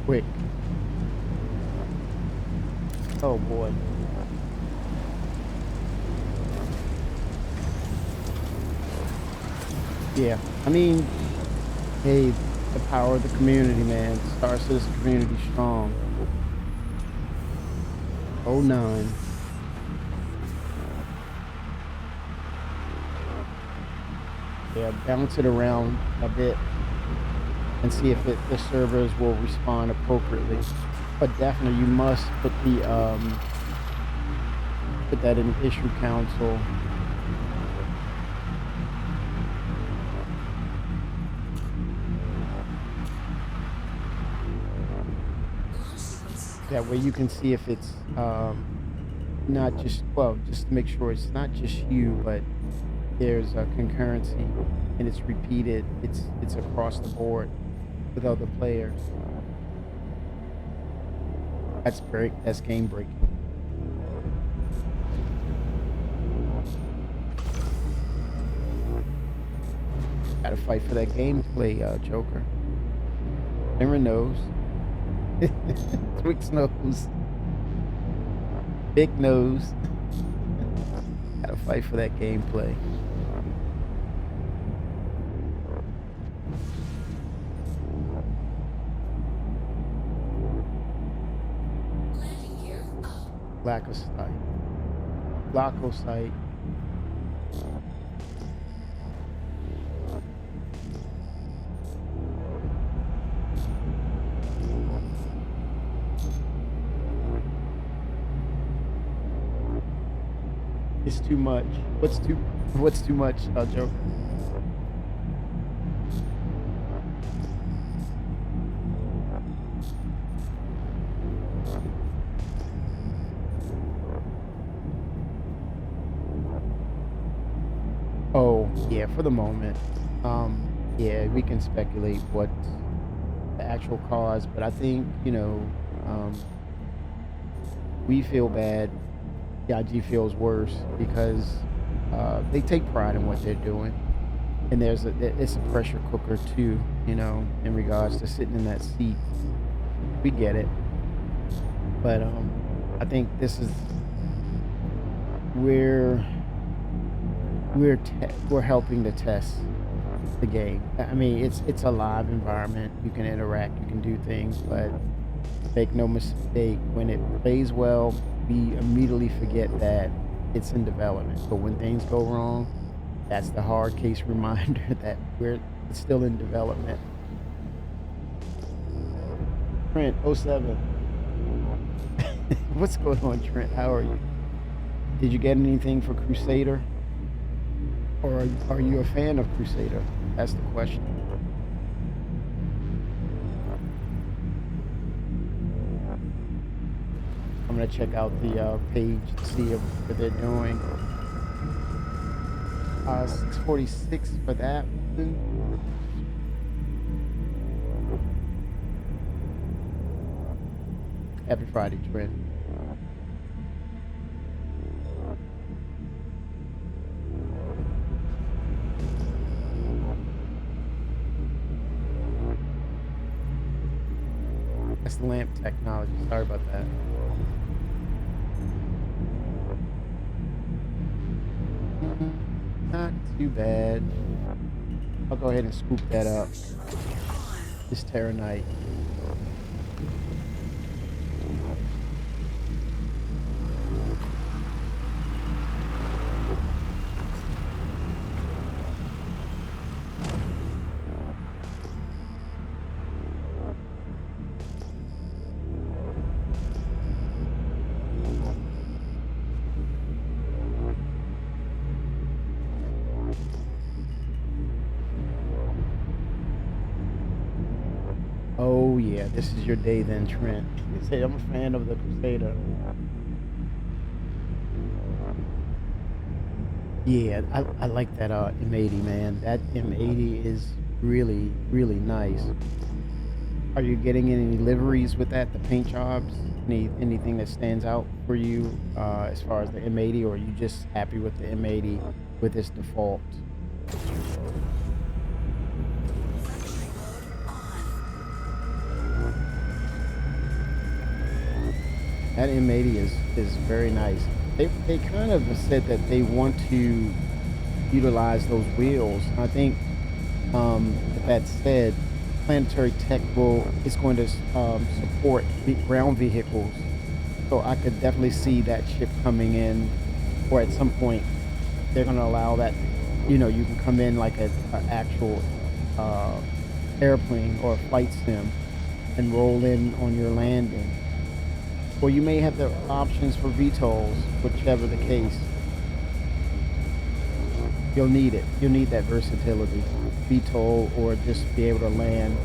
Quick. Oh boy. Yeah, I mean, hey, the power of the community, man. Star Citizen community strong. Oh 09. Yeah, bounce it around a bit and see if the servers will respond appropriately. But definitely, you must put that in issue council. That way you can see if it's not just, well, just to make sure it's not just you, but there's a concurrency and it's repeated. It's across the board with other players. That's game breaking. Gotta fight for that gameplay, Joker. Camera knows. Twix knows. Big knows. Gotta fight for that gameplay. Landing gear up. Lack of sight. Lock of sight. What's too much? What's too much, Joe? Oh, yeah, for the moment. Yeah, we can speculate what the actual cause, but I think, um, we feel bad. The IG feels worse because they take pride in what they're doing. And it's a pressure cooker too, in regards to sitting in that seat. We get it. But I think this is we're we're helping to test the game. I mean, it's a live environment. You can interact, you can do things, but make no mistake, when it plays well, we immediately forget that it's in development. But when things go wrong, that's the hard case reminder that it's still in development. Trent, '07. What's going on, Trent? How are you? Did you get anything for Crusader? Or are you a fan of Crusader? That's the question. I'm gonna check out the page to see what they're doing. 646 for that one. Happy Friday, Trent. That's the lamp technology. Sorry about that. Not too bad. I'll go ahead and scoop that up. This Terranite. Oh yeah, this is your day then, Trent. You say I'm a fan of the Crusader. Yeah, I like that M80, man. That M80 is really, really nice. Are you getting any liveries with that? The paint jobs? Anything that stands out for you as far as the M80, or are you just happy with the M80 with its default? That M80 is very nice. They kind of said that they want to utilize those wheels. I think with that said, Planetary Tech is going to support ground vehicles. So I could definitely see that ship coming in, or at some point they're going to allow that. You can come in like a actual uh, airplane or a flight sim and roll in on your landing. Or you may have the options for VTOLs, whichever the case. You'll need it. You'll need that versatility. VTOL or just be able to land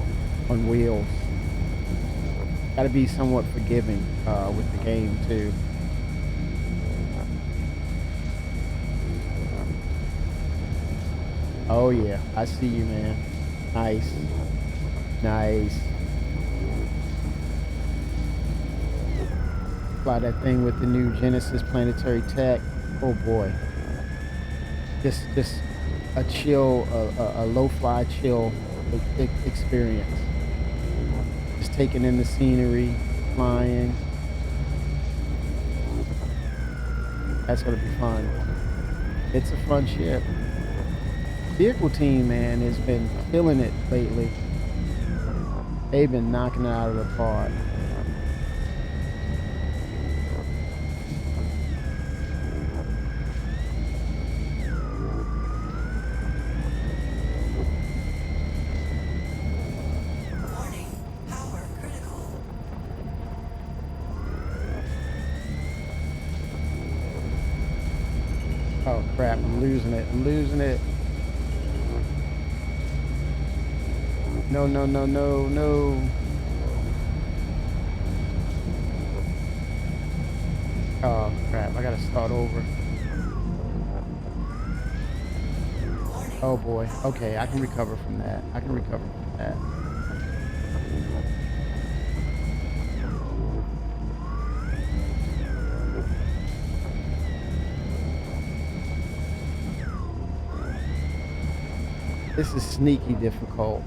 on wheels. Got to be somewhat forgiving with the game too. Oh yeah, I see you, man. Nice, nice. Fly that thing with the new Genesis Planetary Tech. Oh boy, just a chill, a low fly chill experience. Just taking in the scenery, flying. That's gonna be fun. It's a fun ship. Vehicle team, man, has been killing it lately. They've been knocking it out of the park. Warning, power critical. crap, I'm losing it. I'm losing it. No, no, no, no, no. Oh, crap. I gotta start over. Oh, boy. Okay, I can recover from that. I can recover from that. This is sneaky difficult.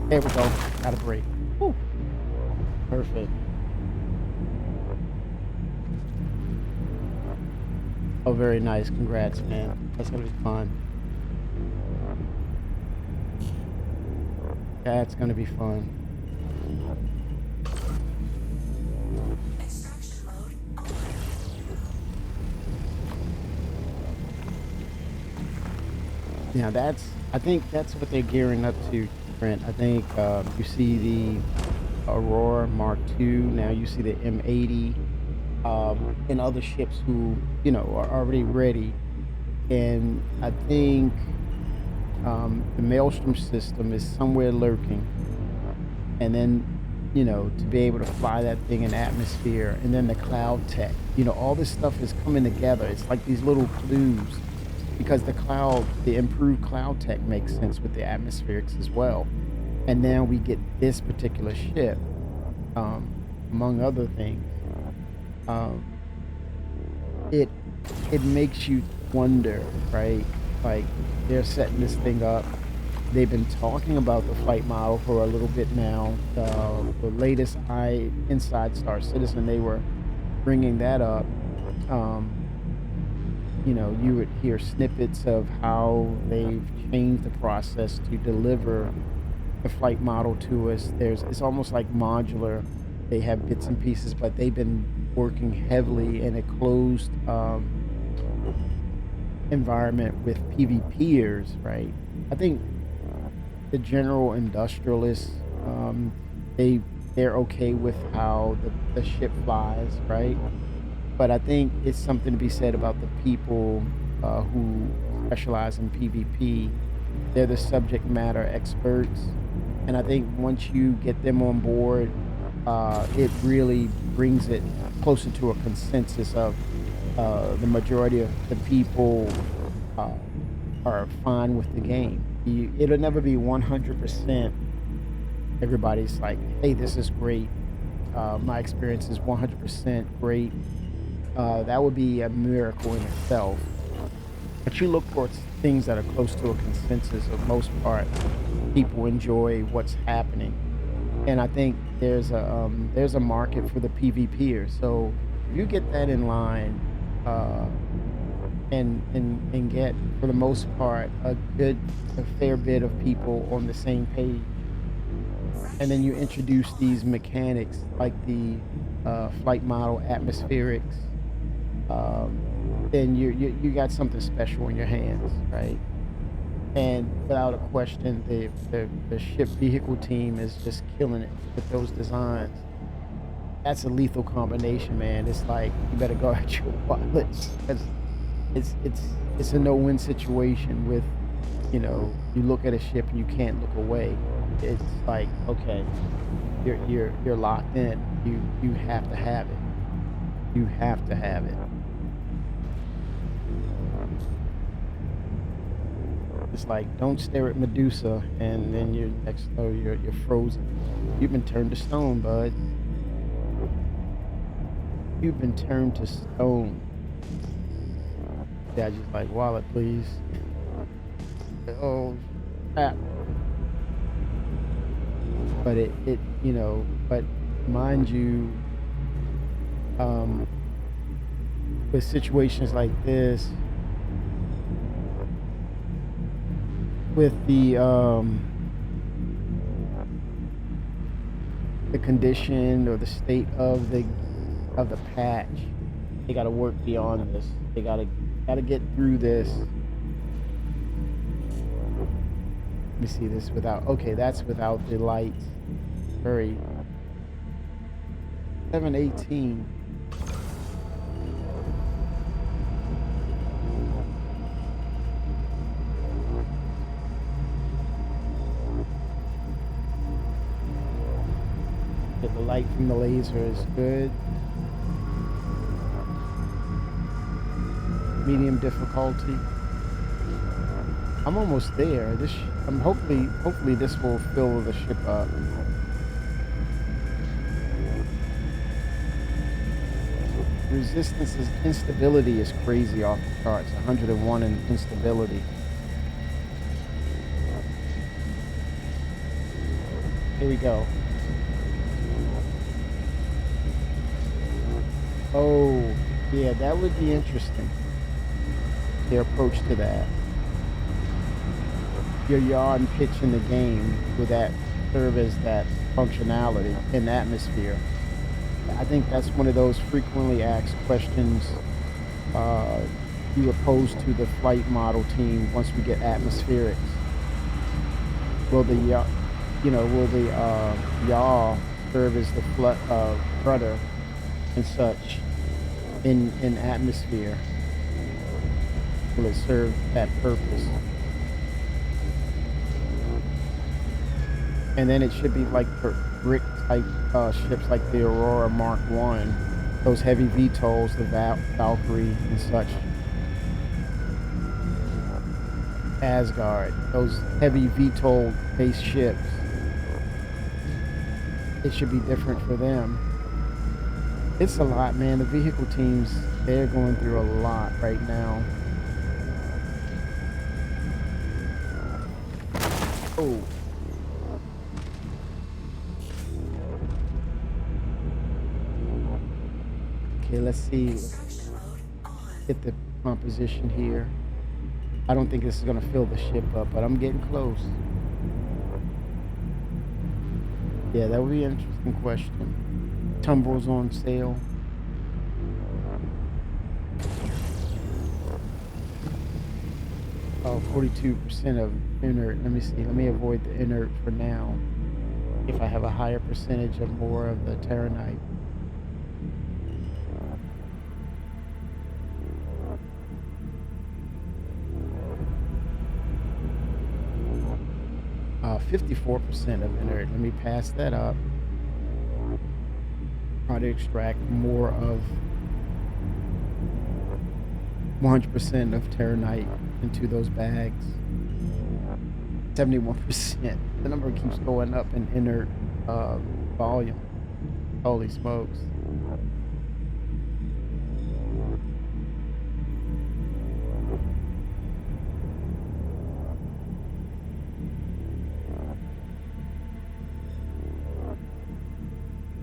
There we go. Got a break. Whew. Perfect. Oh, very nice. Congrats, man. That's gonna be fun. That's gonna be fun. extraction mode on. Yeah, I think that's what they're gearing up to, Brent. I think you see the Aurora Mark II. Now you see the M80 and other ships who, are already ready. And I think the Maelstrom system is somewhere lurking. And then, to be able to fly that thing in atmosphere, and then the cloud tech, all this stuff is coming together. It's like these little clues because the improved cloud tech makes sense with the atmospherics as well. And now we get this particular ship, among other things. Um, it it makes you wonder, right? Like they're setting this thing up. They've been talking about the flight model for a little bit now. The latest Inside Star Citizen, they were bringing that up. Um, you would hear snippets of how they've changed the process to deliver the flight model to us. It's almost like modular. They have bits and pieces, but they've been working heavily in a closed environment with PvPers, right? I think the general industrialists, they're okay with how the ship flies, right? But I think it's something to be said about the people who specialize in PvP. They're the subject matter experts, and I think once you get them on board, it really brings it closer to a consensus of the majority of the people uh, are fine with the game. It'll never be 100%. Everybody's like, hey, this is great. My experience is 100% great. That would be a miracle in itself. But you look for things that are close to a consensus. For the most part, people enjoy what's happening, and I think there's a market for the PvPers. So if you get that in line, uh, and get for the most part a fair bit of people on the same page, and then you introduce these mechanics like the flight model atmospherics, then you got something special in your hands, right? And without a question, the ship vehicle team is just killing it with those designs. That's a lethal combination, man. It's like you better guard your wallets. 'Cause it's a no-win situation with, you look at a ship and you can't look away. It's like, okay, you're locked in. You have to have it. You have to have it. It's like don't stare at Medusa and then you're frozen. You've been turned to stone, bud. You've been turned to stone. Yeah, just like wallet, please. Oh, crap. But but mind you, with situations like this, with the condition or the state of the patch, they got to work beyond this. They gotta get through this. Let me see this without. Okay, that's without the lights. very 718. The light from the laser is good. Medium difficulty. I'm almost there. Hopefully this will fill the ship up. Resistance's instability is crazy off the charts. 101 in instability. Here we go. Oh, yeah, that would be interesting. Their approach to that. Your yaw and pitch in the game, would that serve as that functionality in atmosphere? I think that's one of those frequently asked questions you pose to the flight model team once we get atmospherics. Will the yaw, yaw serve as the rudder and such in atmosphere? Will it serve that purpose? And then it should be like brick type ships like the Aurora Mark 1, those heavy VTOLs, the Valkyrie and such. Asgard, those heavy VTOL based ships. It should be different for them. It's a lot, man. The vehicle teams, they're going through a lot right now. Oh. Okay, let's see. Let's get the composition here. I don't think this is going to fill the ship up, but I'm getting close. Yeah, that would be an interesting question. Tumbles on sale. Oh, 42% of inert. Let me see. Let me avoid the inert for now. If I have a higher percentage of more of the Terranite. 54% of inert. Let me pass that up. Try to extract more of 100% of Terranite into those bags. 71%. The number keeps going up in inert volume. Holy smokes.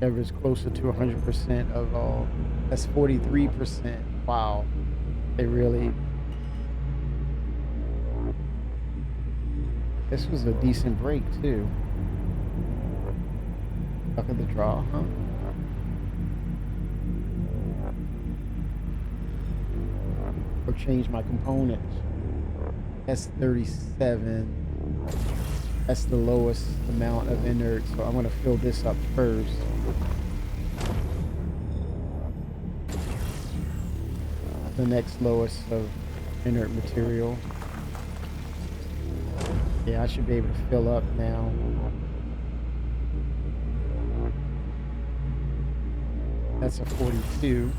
Ever is closer to 100% of all. That's 43%. Wow. They really. This was a decent break too. Luck of the draw, huh? Or change my components. That's 37. That's the lowest amount of inert, so I'm going to fill this up first. The next lowest of inert material. Yeah, I should be able to fill up now. That's a 42.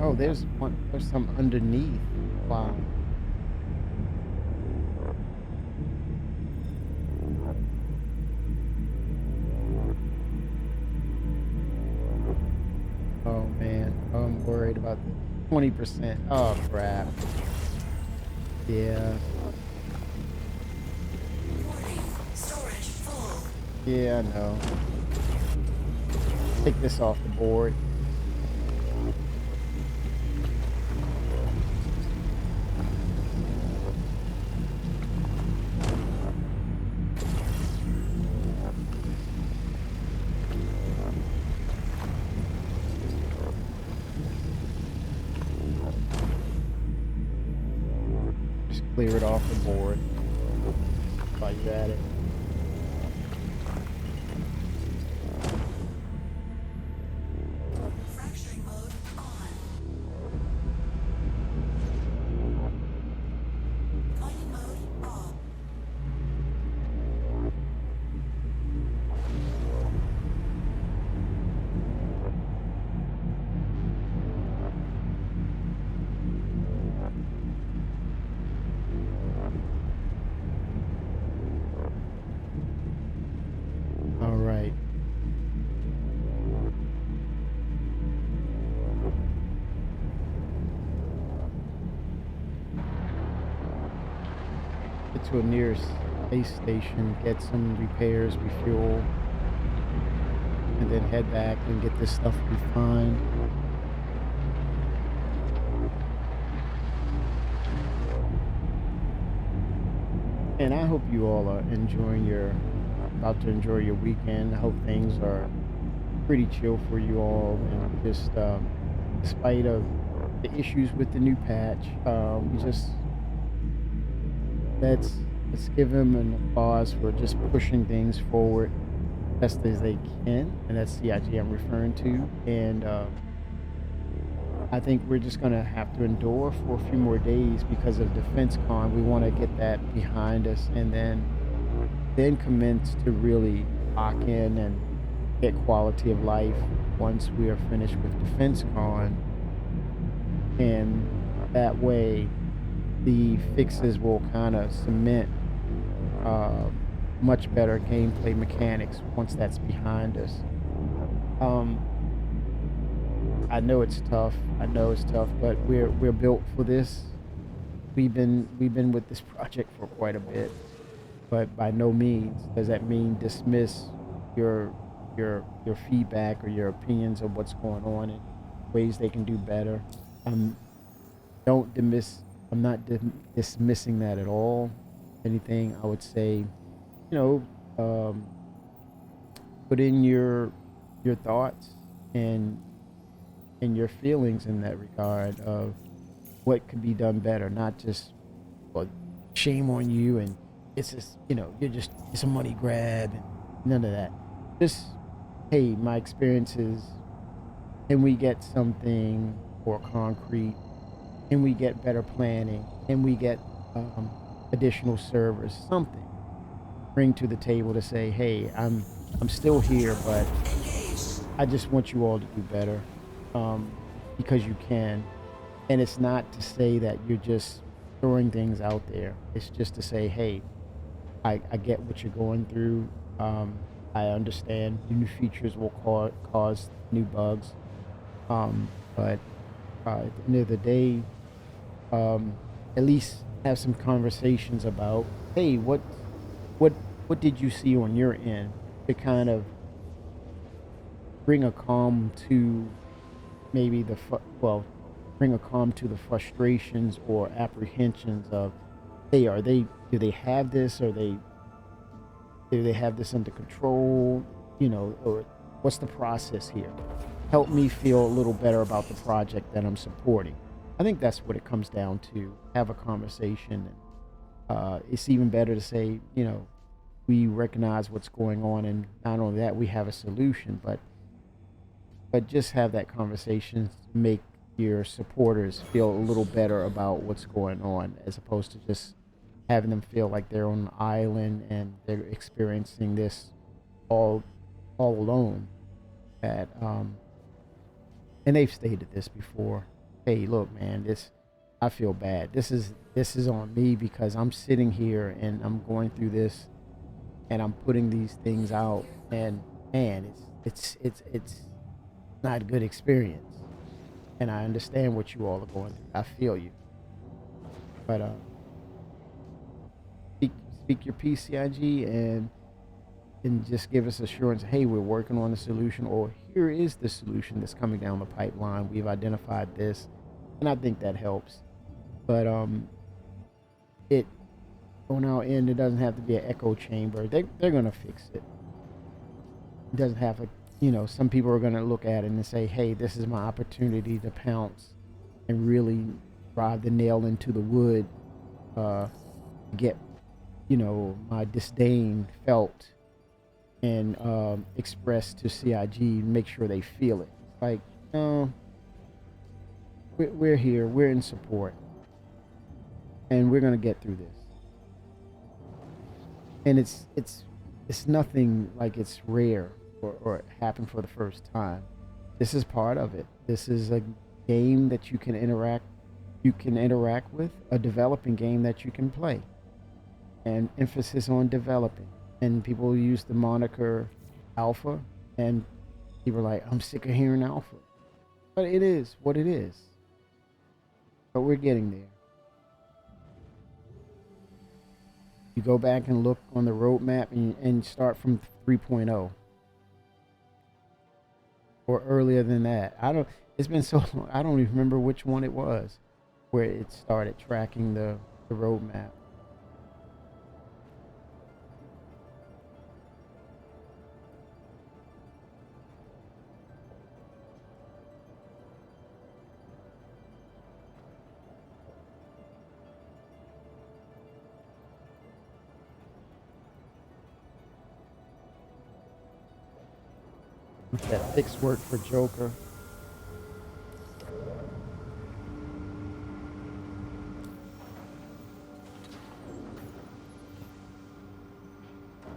Oh, there's one. There's some underneath. Wow. Oh man, I'm worried about the 20%. Oh crap. Yeah. Warning, storage full. Yeah, I know. Take this off the board. clear it off the board while you're at it. Fracturing mode on. Mining mode off. All right. Get to a nearest space station, get some repairs, refuel, and then head back and get this stuff refined. And I hope you all are about to enjoy your weekend. I hope things are pretty chill for you all, and just despite of the issues with the new patch, we just let's give them an applause for just pushing things forward best as they can, and that's CIG I'm referring to. And I think we're just gonna have to endure for a few more days because of DefenseCon. We want to get that behind us, and then commence to really lock in and get quality of life once we are finished with DefenseCon. And that way, the fixes will kind of cement much better gameplay mechanics once that's behind us. Um, I know it's tough. But we're built for this. We've been with this project for quite a bit, but by no means does that mean dismiss your your feedback or your opinions of what's going on and ways they can do better. Um, don't dismiss. I'm not dismissing that at all. Anything I would say, you know, put in your thoughts and your feelings in that regard of what could be done better, not just, well, shame on you and it's just, it's a money grab and none of that. Just, hey, my experience is, can we get something more concrete? Can we get better planning? Can we get additional servers? Something bring to the table to say, hey, I'm still here, but I just want you all to do better, because you can. And it's not to say that you're just throwing things out there. It's just to say, hey, I get what you're going through. I understand the new features will cause new bugs. But at the end of the day, at least have some conversations about, hey, what what did you see on your end to kind of bring a calm to maybe bring a calm to the frustrations or apprehensions of, hey, do they have this, or do they have this under control, or what's the process here? Help me feel a little better about the project that I'm supporting. I think that's what it comes down to. Have a conversation, and it's even better to say, we recognize what's going on, and not only that, we have a solution, but just have that conversation to make your supporters feel a little better about what's going on, as opposed to just having them feel like they're on an island and they're experiencing this all alone. That and they've stated this before. Hey, look, man, I feel bad. This is on me because I'm sitting here and I'm going through this and I'm putting these things out, and man, it's not a good experience. And I understand what you all are going through. I feel you. But speak your PCIG and just give us assurance, hey, we're working on the solution, or here is the solution that's coming down the pipeline. We've identified this. And I think that helps. But it on our end, it doesn't have to be an echo chamber. They're gonna fix it. It doesn't have a, some people are gonna look at it and say, hey, this is my opportunity to pounce and really drive the nail into the wood get, my disdain felt and expressed to CIG, make sure they feel it. Like, no, we're here, we're in support, and we're gonna get through this. And it's nothing like it's rare or it happened for the first time. This is part of it. This is a game that you can interact with, a developing game that you can play, and emphasis on developing. And people use the moniker alpha, and people are like, I'm sick of hearing alpha. But it is what it is. But we're getting there. You go back and look on the roadmap and start from 3.0 or earlier than that. It's been so long, I don't even remember which one it was where it started tracking the roadmap. That fix work for Joker.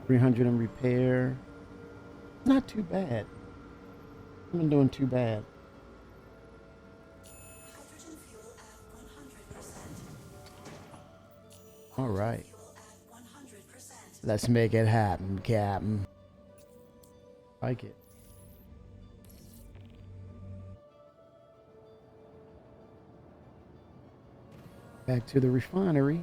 $300 in repair. Not too bad. I've been doing too bad. Hydrogen fuel at 100%. All right. Fuel at 100%. Let's make it happen, Captain. Like it. Back to the refinery.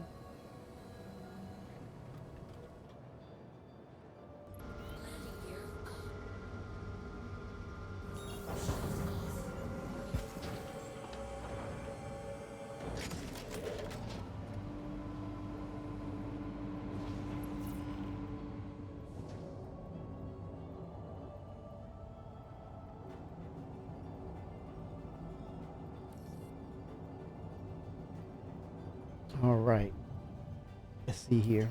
All right. Let's see here.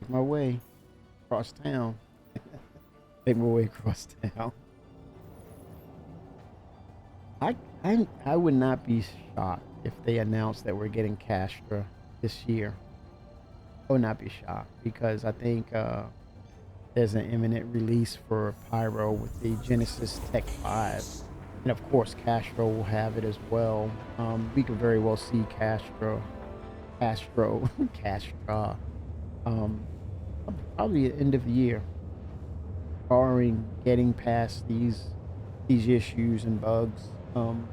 Make my way across town. Make my way across town. I would not be shocked if they announced that we're getting Castra this year. I would not be shocked because I think there's an imminent release for Pyro with the Genesis Tech 5. And of course, Castro will have it as well. We could very well see Castra, Castra, probably at the end of the year, barring getting past these issues and bugs, and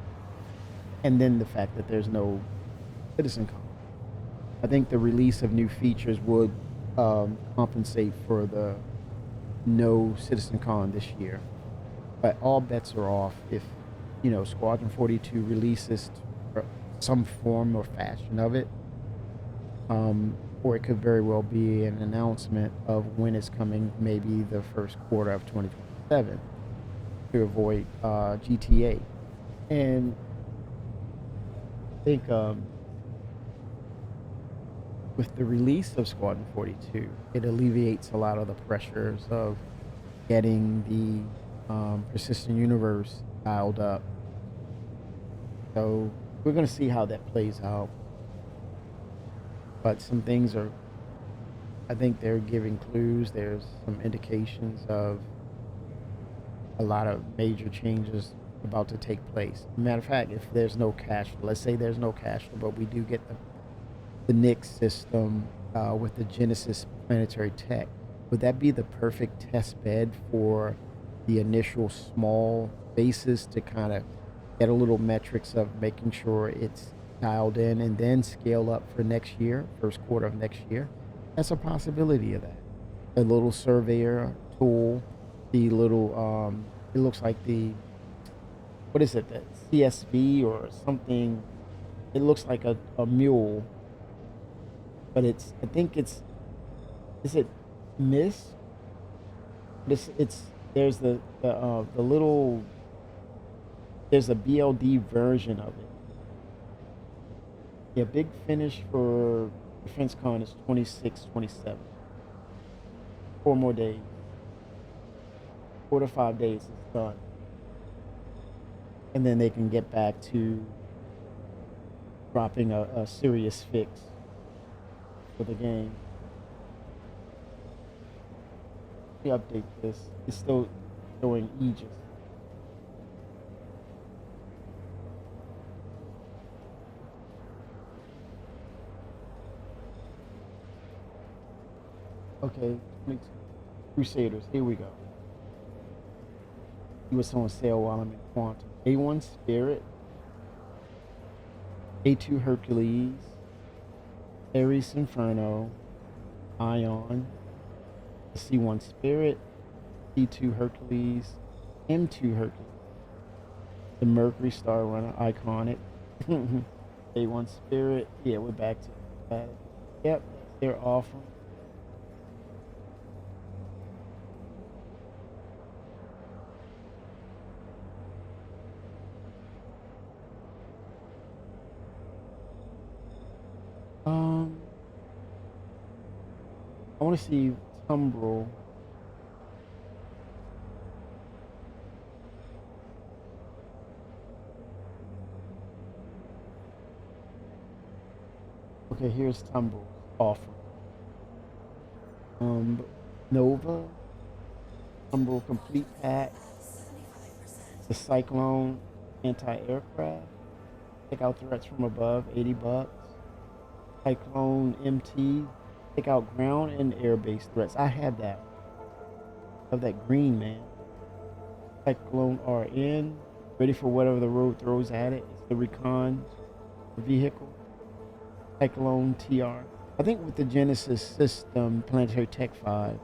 then the fact that there's no CitizenCon. I think the release of new features would compensate for the no CitizenCon this year. But all bets are off if, Squadron 42 releases some form or fashion of it. Or it could very well be an announcement of when it's coming, maybe the first quarter of 2027, to avoid GTA. And I think with the release of Squadron 42, it alleviates a lot of the pressures of getting the persistent universe dialed up. So we're going to see how that plays out. But some things I think they're giving clues. There's some indications of a lot of major changes about to take place. Matter of fact, if there's no cache, let's say there's no cache, but we do get the Nix system with the Genesis planetary tech, would that be the perfect test bed for the initial small bases to kind of get a little metrics of making sure it's dialed in and then scale up for next year, first quarter of next year? That's a possibility of that. A little surveyor tool, the little, it looks like what is it, the CSV or something. It looks like a mule, but I think is it MISC? It's there's the little there's a BLD version of it. Yeah, big finish for Defense Con is 26, 27. 4 more days. 4 to 5 days is done. And then they can get back to dropping a serious fix for the game. We update this. It's still showing Aegis. Okay, 22. Crusaders, here we go. See what's on sale while I'm in Quantum. A1 Spirit, A2 Hercules, Ares Inferno, Ion, C1 Spirit, C2 Hercules, M2 Hercules, the Mercury Star Runner, iconic, A1 Spirit. Yeah, we're back to that. Yep, that's their offer. Um, I want to see Tumbrel. Okay, here's Tumbrel's offer. Um, Nova, Tumbrel Complete Pack, the Cyclone Anti-Aircraft, take out threats from above, $80. Cyclone MT, take out ground and air-based threats. I have that. Of that green, man. Cyclone RN, ready for whatever the road throws at it. It's the Recon vehicle. Cyclone TR. I think with the Genesis system, Planetary Tech 5,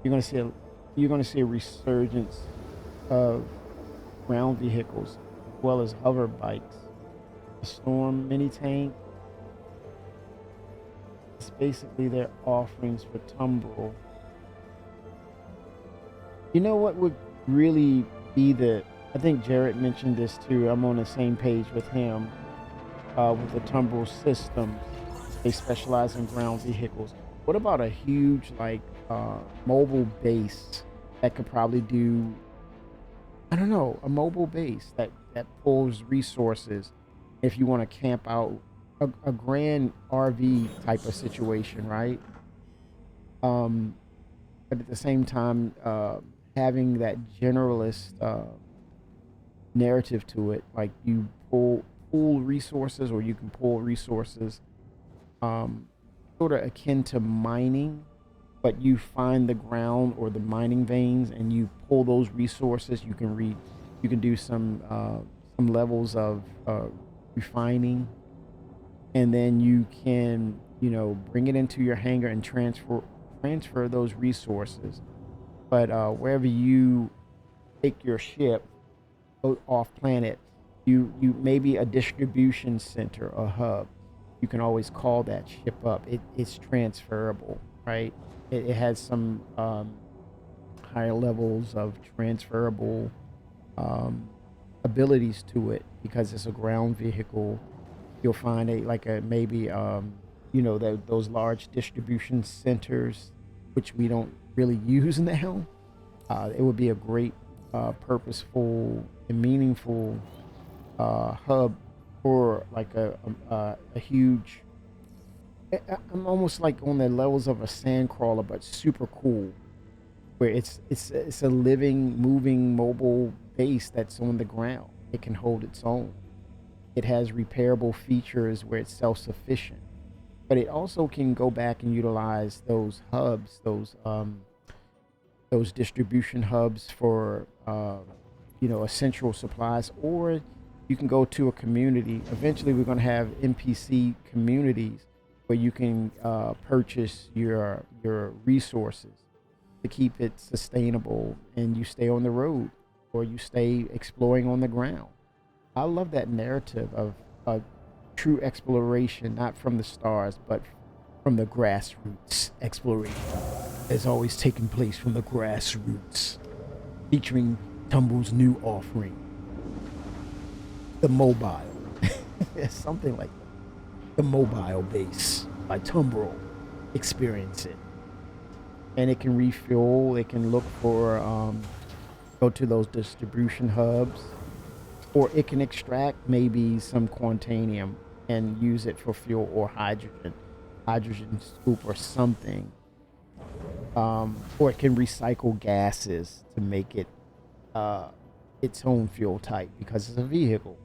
you're gonna see a resurgence of ground vehicles as well as hover bikes. The Storm mini tank. It's basically their offerings for Tumbrel. You know what would really be I think Jared mentioned this too. I'm on the same page with him with the Tumbrel systems. They specialize in ground vehicles. What about a huge mobile base that could probably do, I don't know, a mobile base that pulls resources if you want to camp out, a grand RV type of situation, right? But at the same time, having that generalist narrative to it, like you pull resources, or you can pull resources, um, sort of akin to mining, but you find the ground or the mining veins and you pull those resources. You can do some levels of refining, and then you can bring it into your hangar and transfer those resources. But wherever you take your ship off planet, you maybe a distribution center, a hub. You can always call that ship up. It's transferable, right? It has some higher levels of transferable um, abilities to it because it's a ground vehicle. You'll find maybe those large distribution centers, which we don't really use now. It would be a great purposeful and meaningful hub for a huge. I'm almost like on the levels of a sand crawler, but super cool, where it's a living, moving, mobile base that's on the ground. It can hold its own. It has repairable features where it's self-sufficient, but it also can go back and utilize those hubs, those distribution hubs for essential supplies. Or you can go to a community. Eventually we're going to have NPC communities where you can purchase your resources to keep it sustainable, and you stay on the road or you stay exploring on the ground. I love that narrative of true exploration, not from the stars but from the grassroots exploration. has always taken place from the grassroots, featuring Tumble's new offering, the mobile. It's something like that. The mobile base by Tumble. Experience it. And it can refuel, it can look for, go to those distribution hubs, or it can extract maybe some quantanium and use it for fuel or hydrogen scoop or something. Or it can recycle gases to make it uh, its own fuel type because it's a vehicle.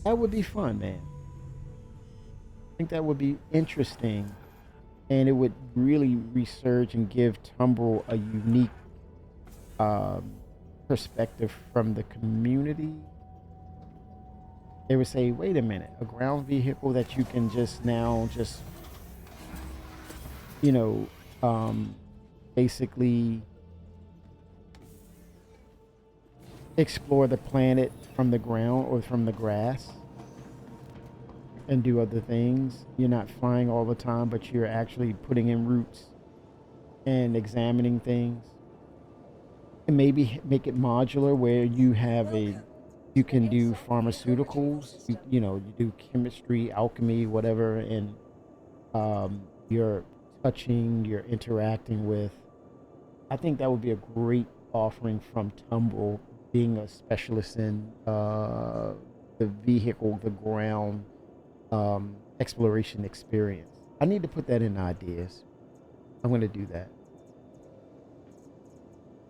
That would be fun, man. I think that would be interesting, and it would really research and give Tumbrel a unique um, perspective from the community. They would say, "Wait a minute, a ground vehicle that you can just now just you know um, basically explore the planet from the ground or from the grass." And do other things. You're not flying all the time, but you're actually putting in routes and examining things. And maybe make it modular where you can do pharmaceuticals, you do chemistry, alchemy, whatever, and you're touching, you're interacting with. I think that would be a great offering from Tumbrel, being a specialist in the vehicle, the ground exploration experience. I need to put that in ideas. I'm going to do that.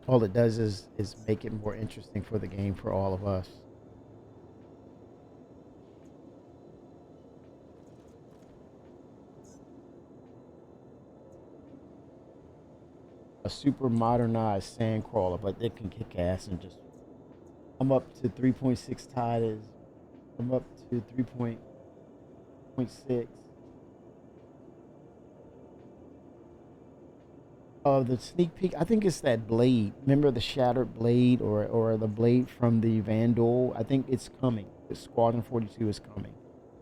All it does is make it more interesting for the game for all of us. A super modernized sand crawler, but it can kick ass and just. I'm up to 3.6 titles. I'm up to 3.6. The sneak peek. I think it's that blade. Remember the shattered blade, or the blade from the Vandal? I think it's coming. The Squadron 42 is coming.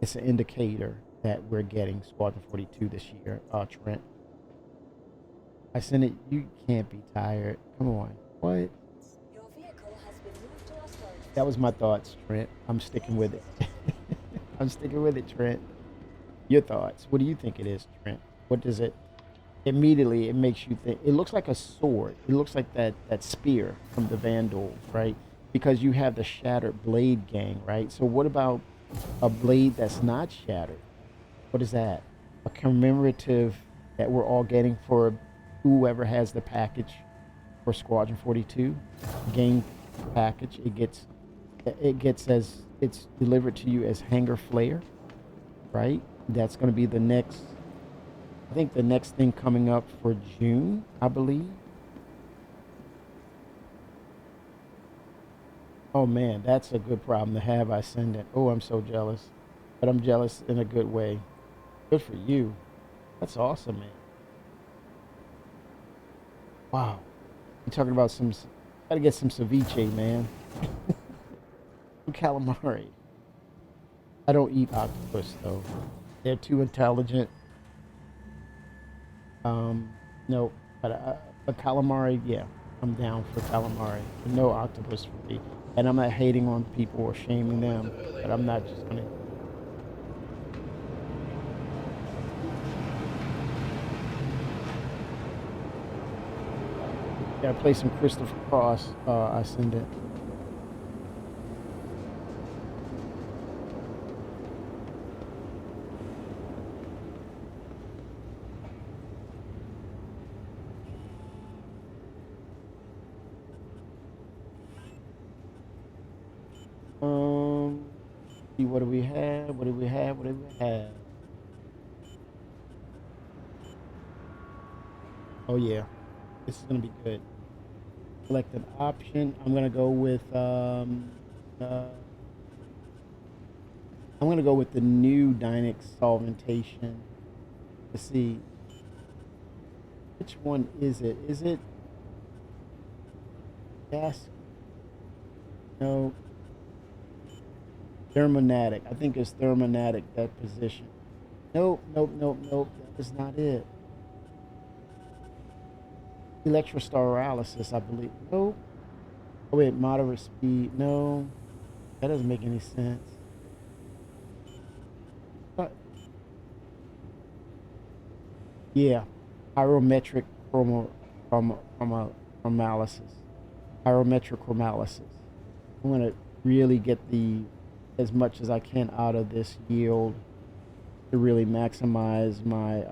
It's an indicator that we're getting Squadron 42 this year. Trent, I sent it. You can't be tired. Come on. What? Your vehicle has been moved to our storage. That was my thoughts, Trent. I'm sticking with it. I'm sticking with it, Trent. Your thoughts. What do you think it is, Trent? What does it? Immediately, it makes you think. It looks like a sword. It looks like that spear from the Vandals, right? Because you have the shattered blade gang, right? So what about a blade that's not shattered? What is that? A commemorative that we're all getting for whoever has the package for Squadron 42 game package. It gets as it's delivered to you as Hanger Flare, right? That's going to be the next. I think the next thing coming up for June, I believe. Oh man, that's a good problem to have. I send it. Oh, I'm so jealous, but I'm jealous in a good way. Good for you. That's awesome, man. Wow. You're talking about some. Gotta get some ceviche, man. Some calamari. I don't eat octopus though. They're too intelligent. No, but calamari, yeah, I'm down for calamari. But no octopus for me. And I'm not hating on people or shaming them, but I'm not just gonna. Yeah, play some Christopher Cross. I send it. Um, see what do we have? What do we have? What do we have? Oh yeah, this is gonna be good. Select an option. Uh, I'm gonna go with the new Dynex solventation. Let's see, which one is it? Is it gas? No, thermonatic. I think it's thermonatic that position. Nope, nope, nope, nope. That is not it. electrostarolysis, I believe. No. Oh wait, moderate speed. No, that doesn't make any sense. But yeah, pyrometric chromolysis. Pyrometric chromolysis. I'm gonna really get the as much as I can out of this yield to really maximize my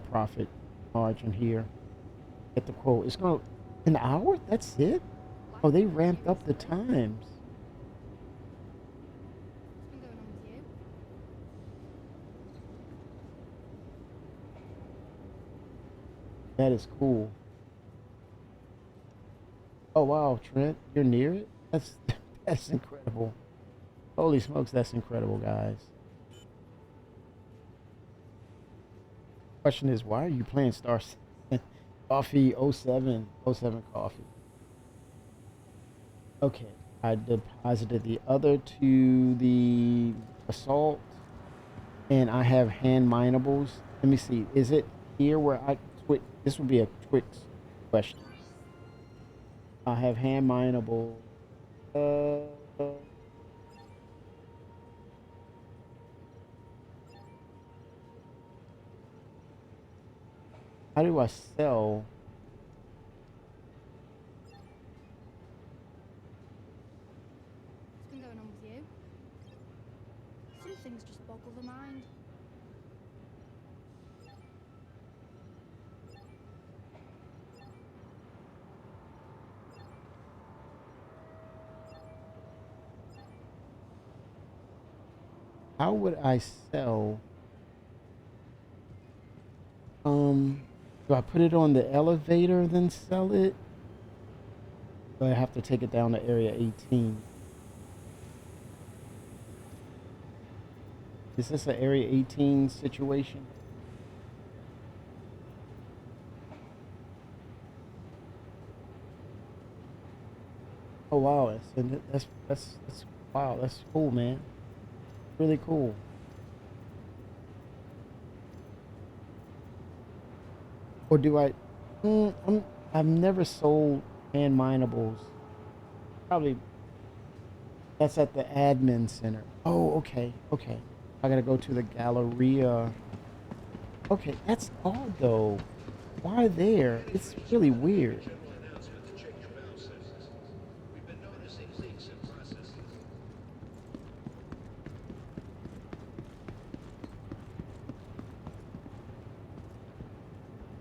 profit margin here. Get the quote. It's gonna an hour. That's it. Oh, they ramped up the times. What's been going on with you? That is cool. Oh wow, Trent, you're near it. That's that's incredible. Holy smokes, that's incredible, guys. Question is, why are you playing Star Coffee oh 07 Coffee? Okay, I deposited the other to the Assault, and I have hand minables. Let me see. Is it here where I Twix? This would be a Twix question. I have hand mineable. Uh, how do I sell? What's been going on with you? Some things just boggle the mind. How would I sell? Um, do I put it on the elevator then sell it? Do I have to take it down to area 18? Is this an area 18 situation? Oh wow, that's wow, that's cool, man. Really cool. Or do I? I've never sold hand minables. Probably that's at the admin center. Oh, okay, okay. I gotta go to the Galleria. Okay, that's odd though. Why there? It's really weird.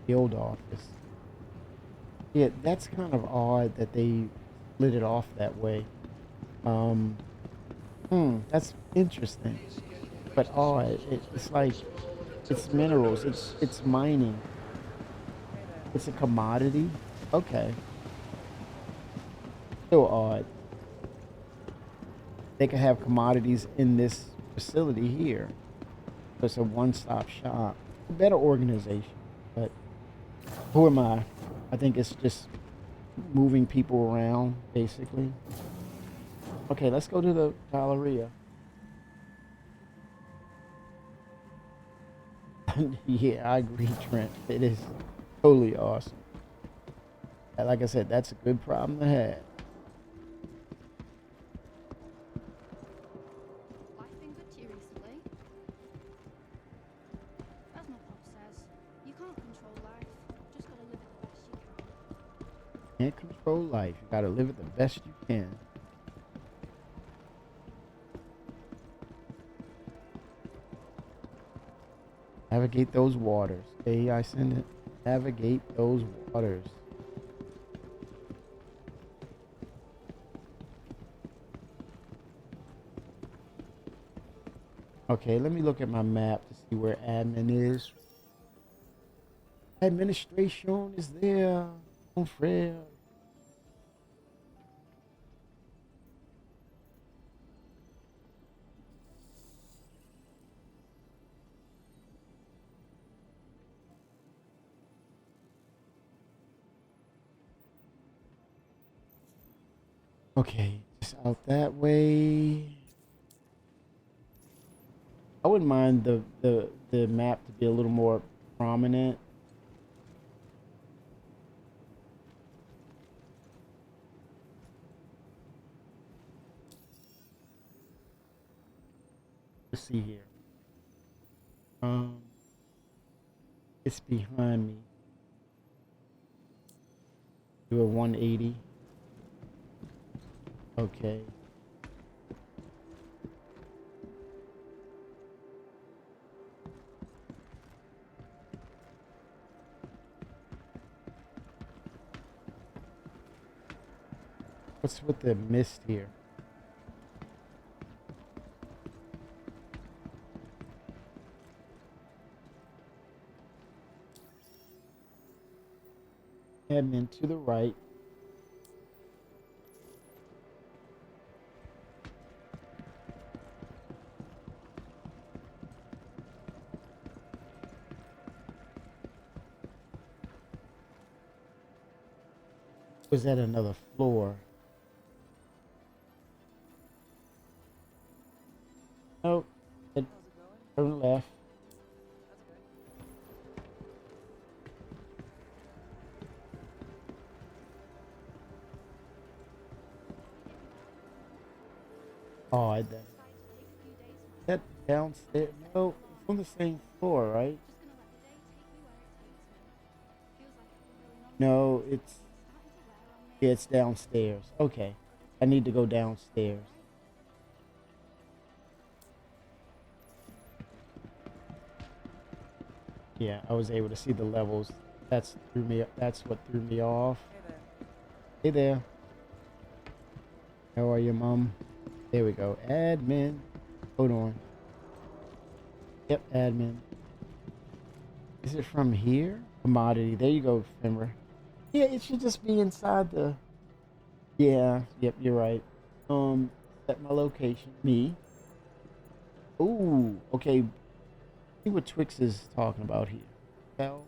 Guild office. Yeah, that's kind of odd that they split it off that way. Um, that's interesting, but odd. It's like it's minerals. It's mining. It's a commodity. Okay, still odd. They could have commodities in this facility here. So it's a one-stop shop. A better organization, but who am I? I think it's just moving people around, basically. Okay, let's go to the Galleria. Yeah, I agree, Trent. It is totally awesome. And like I said, that's a good problem to have. Life been good to you recently? As my pop says, you can't control life. Just gotta live it the best you can. Can't control life. You gotta live it the best you can. Navigate those waters. AI send it. Navigate those waters. Okay, let me look at my map to see where admin is. Administration is there. Mon frère. Okay, just out that way. I wouldn't mind the map to be a little more prominent. Let's see here. Um, it's behind me. Do a 180. Okay. What's with the mist here? Admin to the right. Was that another floor? Nope. It turned left. Oh, I did. That downstairs. No, it's on the same floor, right? No, it's yeah, it's downstairs. Okay, I need to go downstairs. Yeah, I was able to see the levels. That's threw me. That's what threw me off. Hey there. How are you, Mom? There we go. Admin. Hold on. Yep, admin. Is it from here? Commodity. There you go, Fimber. Yeah, it should just be inside the. Yeah. Yep, you're right. Set my location. Me. Ooh. Okay. See what Twix is talking about here. Well,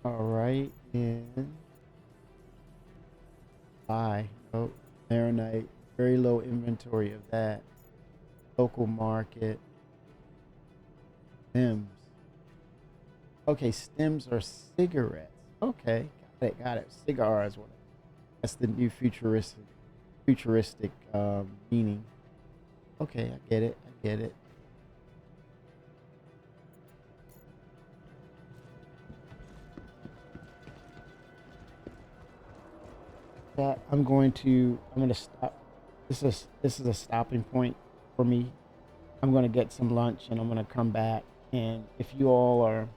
all right. And buy. Oh, Marinite. Very low inventory of that. Local market. Stems. Okay, stems are cigarettes. Okay, got it, got it. Cigars. That's the new futuristic meaning. Okay, I get it. I get it. That I'm gonna stop. This is a stopping point for me. I'm gonna get some lunch and I'm gonna come back. And if you all are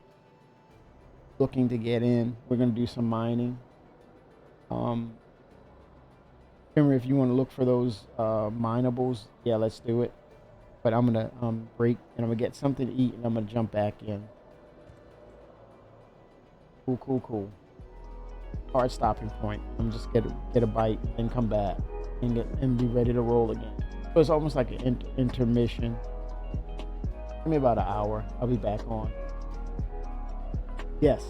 looking to get in, we're gonna do some mining. Um, remember, if you want to look for those minables, yeah, let's do it. But I'm gonna break and I'm gonna get something to eat and I'm gonna jump back in. Cool, cool, cool. Hard stopping point. I'm just get a bite and come back and be ready to roll again. So it's almost like an intermission. Give me about an hour. I'll be back on. Yes.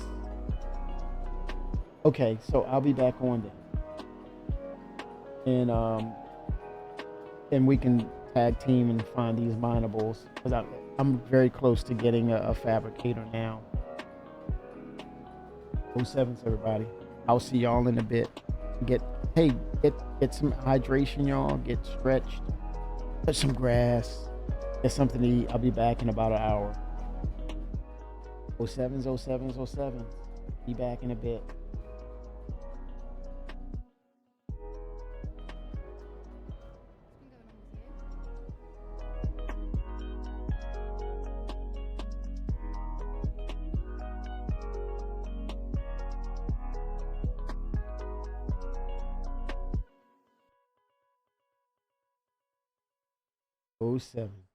Okay, so I'll be back on then, and we can tag team and find these minables because I'm very close to getting a fabricator now. 07s, everybody. I'll see y'all in a bit. Get get some hydration, y'all. Get stretched. Touch some grass. Get something to eat. I'll be back in about an hour. 07s, 07s, 07s. Be back in a bit. Oh 07.